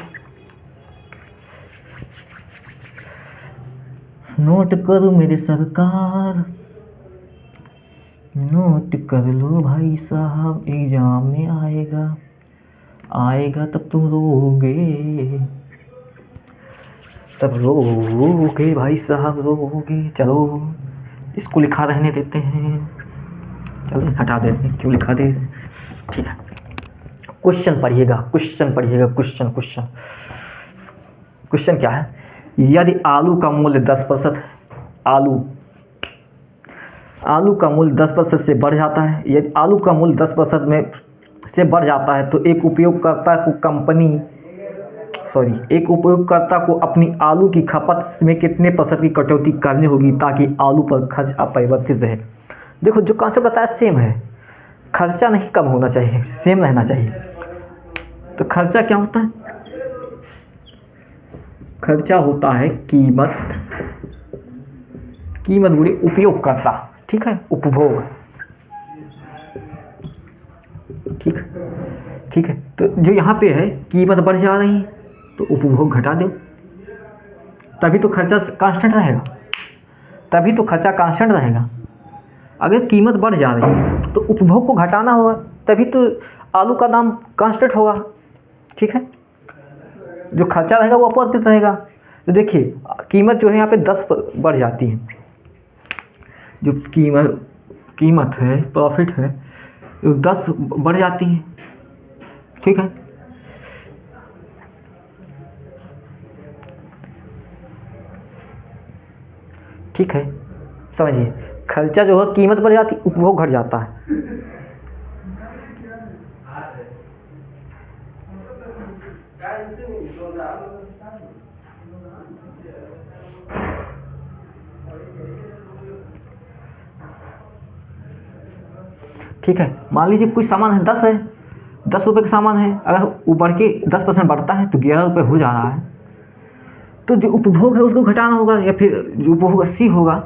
नोट करो मेरे सरकार, नोट कर लो भाई साहब, एग्जाम में आएगा तब तुम रोगे, तब रोगे भाई साहब, रोगे। चलो इसको लिखा रहने देते हैं, चलो हटा देते हैं, क्यों लिखा दे। ठीक है, क्वेश्चन पढ़िएगा, क्वेश्चन क्या है, यदि आलू का मूल्य 10%, आलू का मूल्य 10% से बढ़ जाता है, यदि आलू का मूल्य 10% में से बढ़ जाता है तो एक उपयोगकर्ता को अपनी आलू की खपत में कितने % की कटौती करनी होगी ताकि आलू पर खर्च अपरिवर्तित रहे। देखो जो कॉन्सेप्ट बताया सेम है, खर्चा नहीं कम होना चाहिए, सेम रहना चाहिए। तो खर्चा क्या होता है, खर्चा होता है कीमत गुणे उपयोगकर्ता। ठीक है, उपभोग। ठीक है, तो जो यहाँ पे है कीमत बढ़ जा रही है तो उपभोग घटा दो, तभी तो खर्चा कांस्टेंट रहेगा। अगर कीमत बढ़ जा रही है तो उपभोग को घटाना होगा, तभी तो आलू का दाम कांस्टेंट होगा। ठीक है, जो खर्चा रहेगा वो अपरिवर्तित रहेगा। तो देखिए कीमत जो है यहाँ पे 10 बढ़ जाती है, जो कीमत है, प्रॉफिट है, 10 बढ़ जाती है। ठीक है, समझिए खर्चा जो है कीमत बढ़ जाती, उपभोग घट जाता है। ठीक है, मान लीजिए कोई सामान है 10 है, 10 रुपये का सामान है, अगर वो बढ़ के 10% बढ़ता है तो 11 रुपये हो जा रहा है, तो जो उपभोग है उसको घटाना होगा, या फिर जो उपभोग 80 होगा,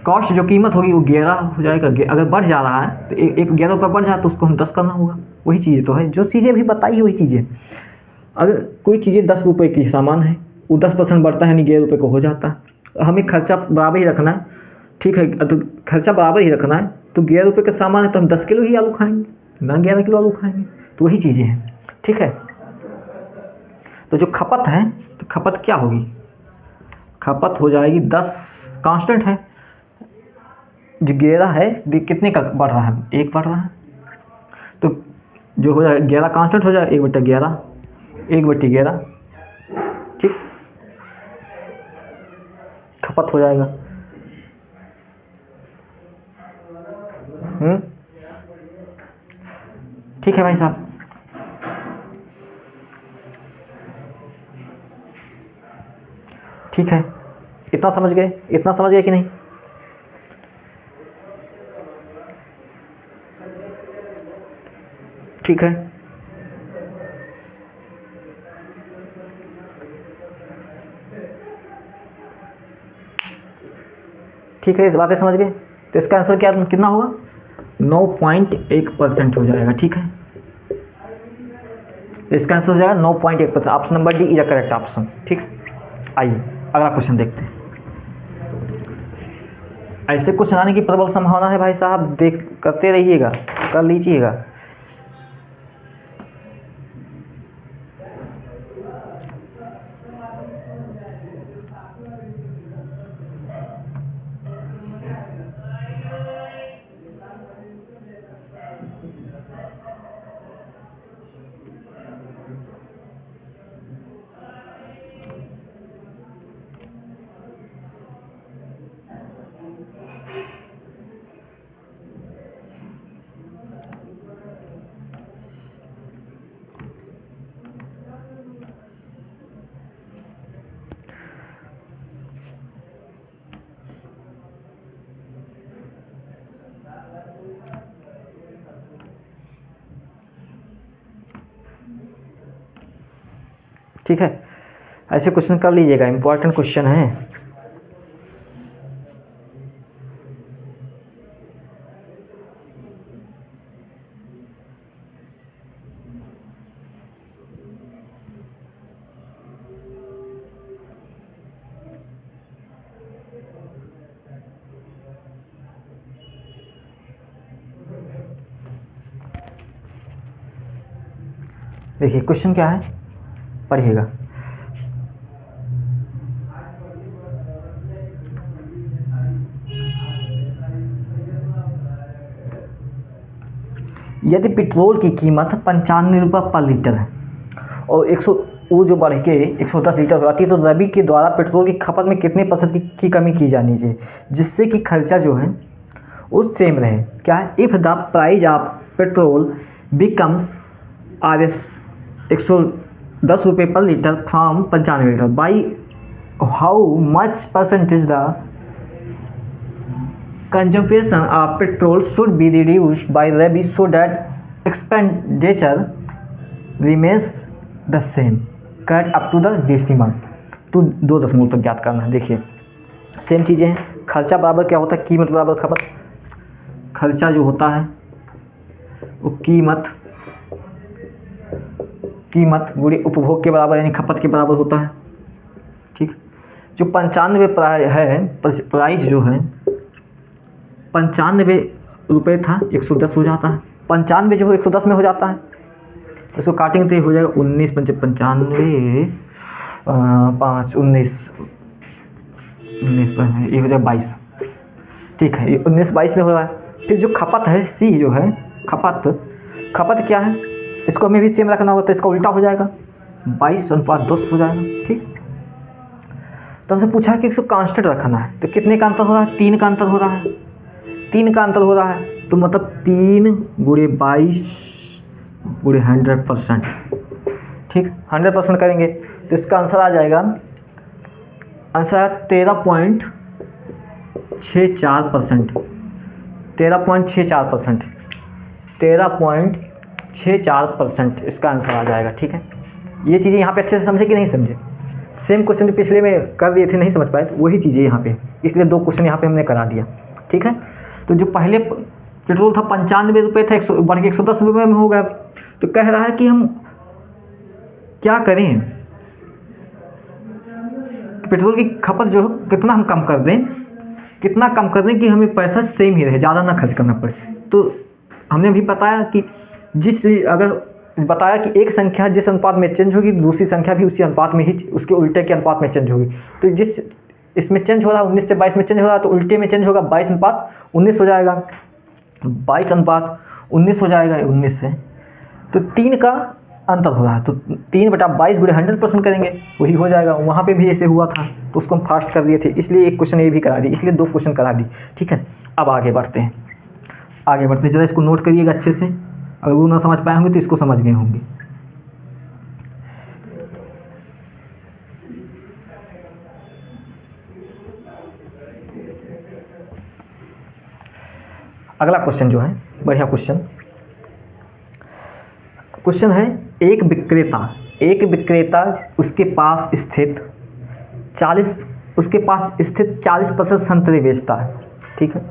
कॉस्ट जो कीमत होगी वो 11 हो जाएगा। अगर बढ़ जा रहा है तो एक 11 रुपये बढ़ जाए तो उसको हम 10 करना होगा। वही चीज़ें तो है, जो चीज़ें भी बताई वही चीज़ें। अगर कोई चीज़ें 10 रुपये की सामान है, वो 10% बढ़ता है यानी 11 रुपये को हो जाता है। हमें खर्चा बराबर ही रखना है, ठीक है, तो खर्चा बराबर ही रखना है, तो 11 रुपये का सामान है तो हम 10 किलो ही आलू खाएंगे, ना 11 किलो आलू खाएंगे। तो वही चीज़ें हैं, ठीक है। तो जो खपत है, तो खपत क्या होगी, खपत हो जाएगी 10 कांस्टेंट है, जो 11 है कितने का बढ़ रहा है, 1 बढ़ रहा है, तो जो हो जाएगा 11 कांस्टेंट हो जाएगा, 1/11, 1/11, ठीक, खपत हो जाएगा। ठीक है भाई साहब, ठीक है, इतना समझ गए, इतना समझ गए कि नहीं? ठीक है, ठीक है, इस बातें समझ गए। तो इसका आंसर क्या कितना होगा, 9.1% हो जाएगा। ठीक है, इसका आंसर हो जाएगा 9.1%। Option number D is a correct option. ठीक, आइए अगला क्वेश्चन देखते हैं। ऐसे क्वेश्चन आने की प्रबल संभावना है भाई साहब, देख करते रहिएगा, कर लीजिएगा। ठीक है, ऐसे क्वेश्चन कर लीजिएगा, इंपॉर्टेंट क्वेश्चन है। देखिए क्वेश्चन क्या है, पढ़िएगा। यदि पेट्रोल की कीमत 95 रुपये पर लीटर है और 100 वो जो बढ़ के 110 लीटर हो जाती है, तो रवि के द्वारा पेट्रोल की खपत में कितने % की कमी की जानी चाहिए जिससे कि खर्चा जो है वो सेम रहे। क्या है, if the price of petrol becomes RS 110 रुपये per litre from 95 litre, by how much percentage the consumption of petrol should be reduced by Rabi so that expenditure remains the same, cut up to the decimal। तो 2 दशमलव तक ज्ञात करना है। देखिए सेम चीज़ें हैं, खर्चा बराबर क्या होता है, कीमत बराबर खपत। खर्चा जो होता है वो कीमत गुणे उपभोग के बराबर यानी खपत के बराबर होता है। ठीक, जो 95 है प्राइस जो है 95 रुपये था, 110 हो जाता है। 95 जो है 110 में हो जाता है, इसको काटेंगे तो हो जाएगा 19 × 95 5 19 ये हो जाएगा 22। ठीक है, ये 19-22 में हो रहा है। फिर जो खपत है सी जो है खपत क्या है, इसको हमें भी सेम रखना होगा, तो इसका उल्टा हो जाएगा 22/10 हो जाएगा। ठीक, तो हमसे पूछा है कि इसको कांस्टेंट रखना है, तो कितने का अंतर हो रहा है? 3 का अंतर हो रहा है, 3 का अंतर हो रहा है, तो मतलब 3 × 22 × 100%, ठीक, 100% करेंगे तो इसका आंसर आ जाएगा, आंसर है 13.64%, 13.64%, 13.64% इसका आंसर आ जाएगा। ठीक है, ये चीज़ें यहाँ पे अच्छे से समझे कि नहीं समझे? सेम क्वेश्चन जो पिछले में कर दिए थे, नहीं समझ पाए, तो वही चीज़ें यहाँ पे, इसलिए 2 क्वेश्चन यहाँ पे हमने करा दिया। ठीक है, तो जो पहले पेट्रोल था 95 रुपये था, 100 बढ़ के 110 रुपये में हो गया। तो कह रहा है कि हम क्या करें, पेट्रोल की खपत जो कितना हम कम कर दें, कितना कम कर दें कि हमें पैसा सेम ही रहे, ज़्यादा ना खर्च करना पड़े। तो हमने भी बताया कि अगर बताया कि एक संख्या जिस अनुपात में चेंज होगी, दूसरी संख्या भी उसी अनुपात में ही, उसके उल्टे के अनुपात में चेंज होगी। तो जिस इसमें चेंज हो रहा है 19 से 22 में चेंज हो रहा है, तो उल्टे में चेंज होगा, 22:19 हो जाएगा, 22:19 हो जाएगा 19 से। तो 3 का अंतर हो रहा है, तो 3/22 × 100% करेंगे, वही हो जाएगा। वहाँ पे भी ऐसे हुआ था, तो उसको हम फास्ट कर दिए थे, इसलिए एक क्वेश्चन ये भी करा दी, इसलिए 2 क्वेश्चन करा दी। ठीक है, अब आगे बढ़ते हैं, आगे बढ़ते हैं, जरा इसको नोट करिएगा अच्छे से, अगर वो ना समझ पाए होंगे तो इसको समझ गए होंगे। अगला क्वेश्चन जो है, बढ़िया क्वेश्चन है, एक विक्रेता उसके पास स्थित 40% संतरे बेचता है। ठीक है,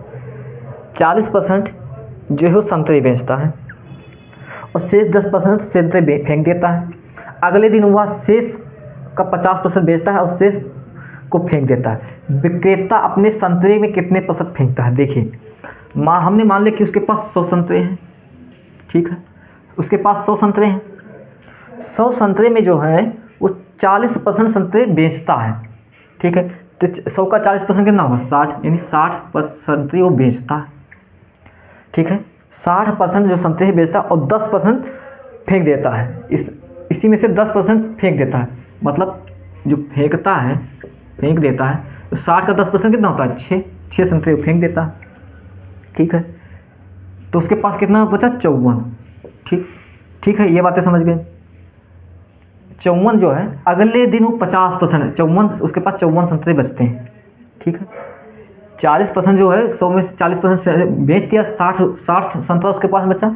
40% जो है संतरे बेचता है और शेष 10% संतरे फेंक देता है। अगले दिन वह शेष का 50% बेचता है और शेष को फेंक देता है। विक्रेता अपने संतरे में कितने % फेंकता है? देखिए, हमने मान लिया कि उसके पास 100 संतरे हैं। ठीक है, उसके पास 100 संतरे हैं, 100 संतरे में जो है वो 40% संतरे बेचता है। ठीक है, तो 100 का 40% कितना होगा? 60, यानी 60% संतरे वो बेचता है। ठीक है, 60% जो संतरे बेचता है और 10% फेंक देता है, इसी में से 10% फेंक देता है, मतलब जो फेंक देता है, तो 60 का 10% कितना होता है? 6 संतरे फेंक देता है। ठीक है, तो उसके पास कितना बचा? 54। ठीक है, ये बातें समझ गए। 54 जो है, अगले दिन वो 50%, 54 उसके पास 54 संतरे बचते हैं। ठीक है, 40% जो है, 100 में से 40% बेच दिया, 60 संतरा उसके पास बचा,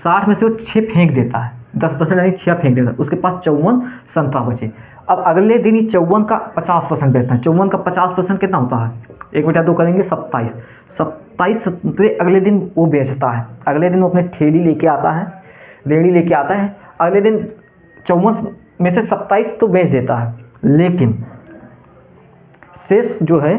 60 में से वो 6 फेंक देता है, 10% यानी 6 फेंक देता है, उसके पास 54 संतरा बचे। अब अगले दिन ही 54 का 50% बेचता है। 54 का 50% कितना होता है? 1/2 करेंगे, 27 संतरे अगले दिन वो बेचता है। अगले दिन वो अपने रेड़ी लेके आता है, अगले दिन 54 में से 27 तो बेच देता है, लेकिन शेष जो है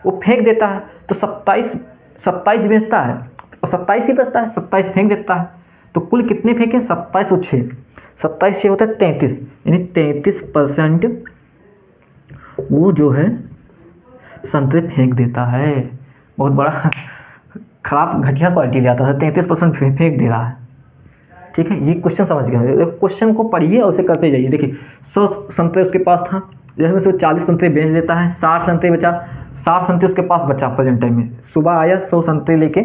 वो फेंक देता है। तो 27 बेचता है और 27 ही बचता है, 27 फेंक देता है। तो कुल कितने फेंके? 27 और 6, 27 से होता है 33, यानी 33% वो जो है संतरे फेंक देता है। बहुत बड़ा खराब घटिया क्वालिटी ले आता है, 33% फेंक दे रहा है। ठीक है, ये क्वेश्चन समझ गए। क्वेश्चन को पढ़िए और उसे करते जाइए। देखिए, 100 संतरे उसके पास था, जिसमें से 40 संतरे बेच देता है, 60 संतरे बचा, 60 संतरे उसके पास बचा प्रेजेंट टाइम में। सुबह आया 100 संतरे लेके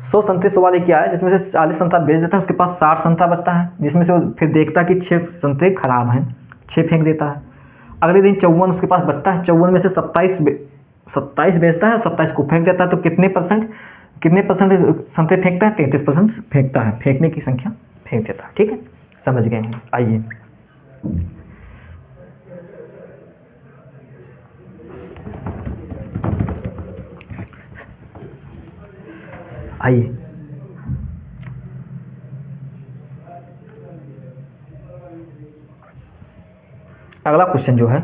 सुबह लेके आया, जिसमें से 40 संतरा बेच देता है, उसके पास 60 संतरा बचता है, जिसमें से वो फिर देखता है कि 6 संतरे खराब हैं, 6 फेंक देता है। अगले दिन 54 उसके पास बचता है, 54 में से 27 बेचता है, 27 को फेंक देता है। तो कितने परसेंट संतरे फेंकता है? 33% फेंकता है, फेंकने की संख्या फेंक देता है। ठीक है, समझ गए हैं। आइए, अगला क्वेश्चन जो है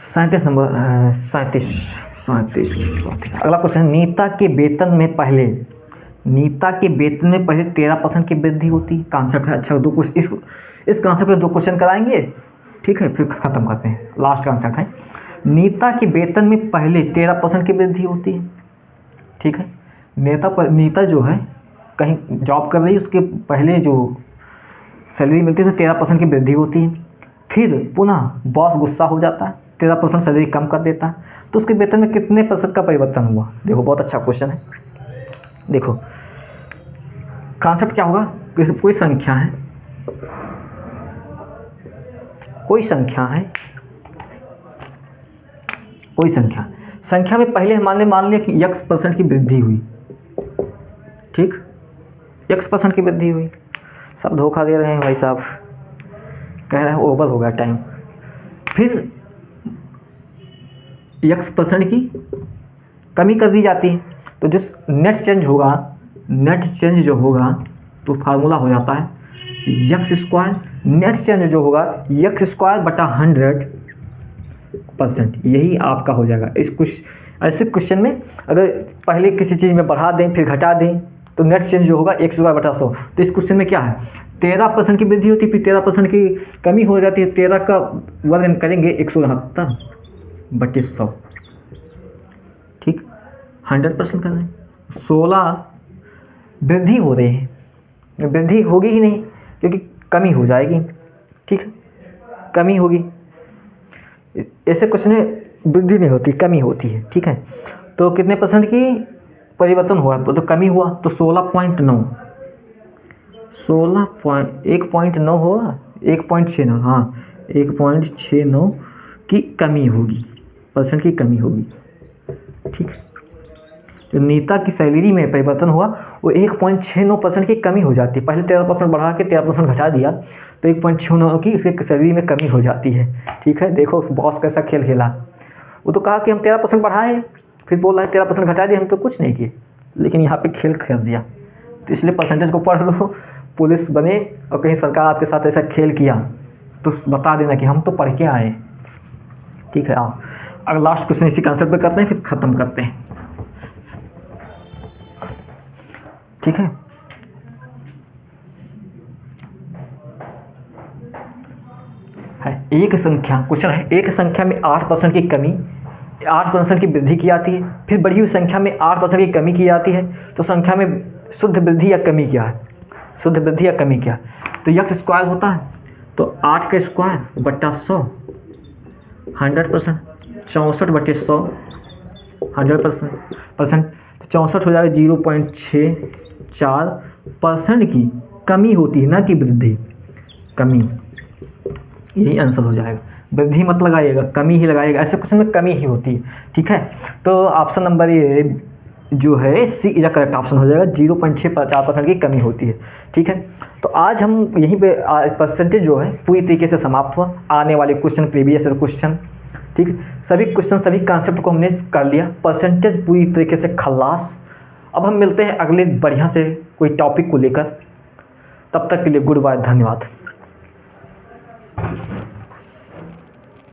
37 नंबर, 37। अगला क्वेश्चन, नीता के वेतन में पहले 13% की वृद्धि होती है। कॉन्सेप्ट है अच्छा, इस कॉन्सेप्ट पे 2 क्वेश्चन कराएंगे। ठीक है, फिर खत्म करते हैं। लास्ट कॉन्सेप्ट है, नीता के वेतन में पहले 13% की वृद्धि होती है। ठीक है, नीता जो है कहीं जॉब कर रही है, उसके पहले जो सैलरी मिलती है तो 13% की वृद्धि होती है। फिर पुनः बॉस गुस्सा हो जाता है, 13% सैलरी कम कर देता है, तो उसके वेतन में कितने % का परिवर्तन हुआ? देखो बहुत अच्छा क्वेश्चन है। देखो कॉन्सेप्ट क्या होगा, कोई संख्या है, संख्या में पहले मान लिया कि x% की वृद्धि हुई, ठीक, x% की वृद्धि हुई। सब धोखा दे रहे हैं भाई साहब, कह रहे हैं ओवर हो गया टाइम। फिर x% की कमी कर दी जाती है, तो जो नेट चेंज जो होगा तो फार्मूला हो जाता है x²। नेट चेंज जो होगा x²/100%, यही आपका हो जाएगा। इस कुछ ऐसे क्वेश्चन में अगर पहले किसी चीज़ में बढ़ा दें फिर घटा दें तो नेट चेंज जो होगा x²/100। तो इस क्वेश्चन में क्या है, 13% की वृद्धि होती है, फिर 13% की कमी हो जाती है, 13 का वर्ग करेंगे 169/100, ठीक, 100% कर रहे हैं। 16 वृद्धि हो रही है, वृद्धि होगी ही नहीं क्योंकि कमी हो जाएगी, ठीक, कमी होगी। ऐसे क्वेश्चन में वृद्धि नहीं होती, कमी होती है, ठीक है। तो कितने % की परिवर्तन हुआ, तो कमी हुआ, तो 16.9 1.9 होगा, 1.69, हाँ 1.69 की कमी होगी, % की कमी होगी, ठीक। जो नेता की सैलरी में परिवर्तन हुआ वो 1.69% की कमी हो जाती है। पहले 13% बढ़ा के 13% घटा दिया तो 1.69 की उसके सैलरी में कमी हो जाती है, ठीक है। देखो उस बॉस कैसा खेल खेला, वो तो कहा कि हम 13% बढ़ाए, फिर बोल रहा है 13% घटा दिया, हम तो कुछ नहीं किए, लेकिन यहाँ पे खेल खेल दिया। तो इसलिए परसेंटेज को पढ़ लो, पुलिस बने और कहीं सरकार आपके साथ ऐसा खेल किया तो बता देना कि हम तो पढ़ के आए, ठीक है। आओ अगर लास्ट क्वेश्चन इसी कॉन्सेप्ट पे करते हैं फिर ख़त्म करते हैं, ठीक है। एक संख्या, क्वेश्चन है, एक संख्या में 8% की कमी, 8% की वृद्धि की जाती है, फिर बढ़ी हुई संख्या में 8% की कमी की जाती है, तो संख्या में शुद्ध वृद्धि या कमी क्या है? शुद्ध वृद्धि या कमी क्या? तो x² होता है, तो 8 का स्क्वायर बट्टा 100, 100%, 64/100 100%, तो 64 हो जाएगा। 0.64% की कमी होती है, ना कि वृद्धि, कमी, यही आंसर हो जाएगा। वृद्धि मत लगाइएगा, कमी ही लगाइएगा, ऐसे क्वेश्चन में कमी ही होती है, ठीक है। तो ऑप्शन नंबर ये जो है सी इज करेक्ट ऑप्शन हो जाएगा, 0.64% की कमी होती है, ठीक है। तो आज हम यहीं पे परसेंटेज जो है पूरी तरीके से समाप्त हुआ। आने वाले क्वेश्चन, प्रीवियस क्वेश्चन, ठीक, सभी क्वेश्चन, सभी कॉन्सेप्ट को हमने कर लिया, परसेंटेज पूरी तरीके से खल्लास। अब हम मिलते हैं अगले बढ़िया से कोई टॉपिक को लेकर, तब तक के लिए गुड बाय, धन्यवाद।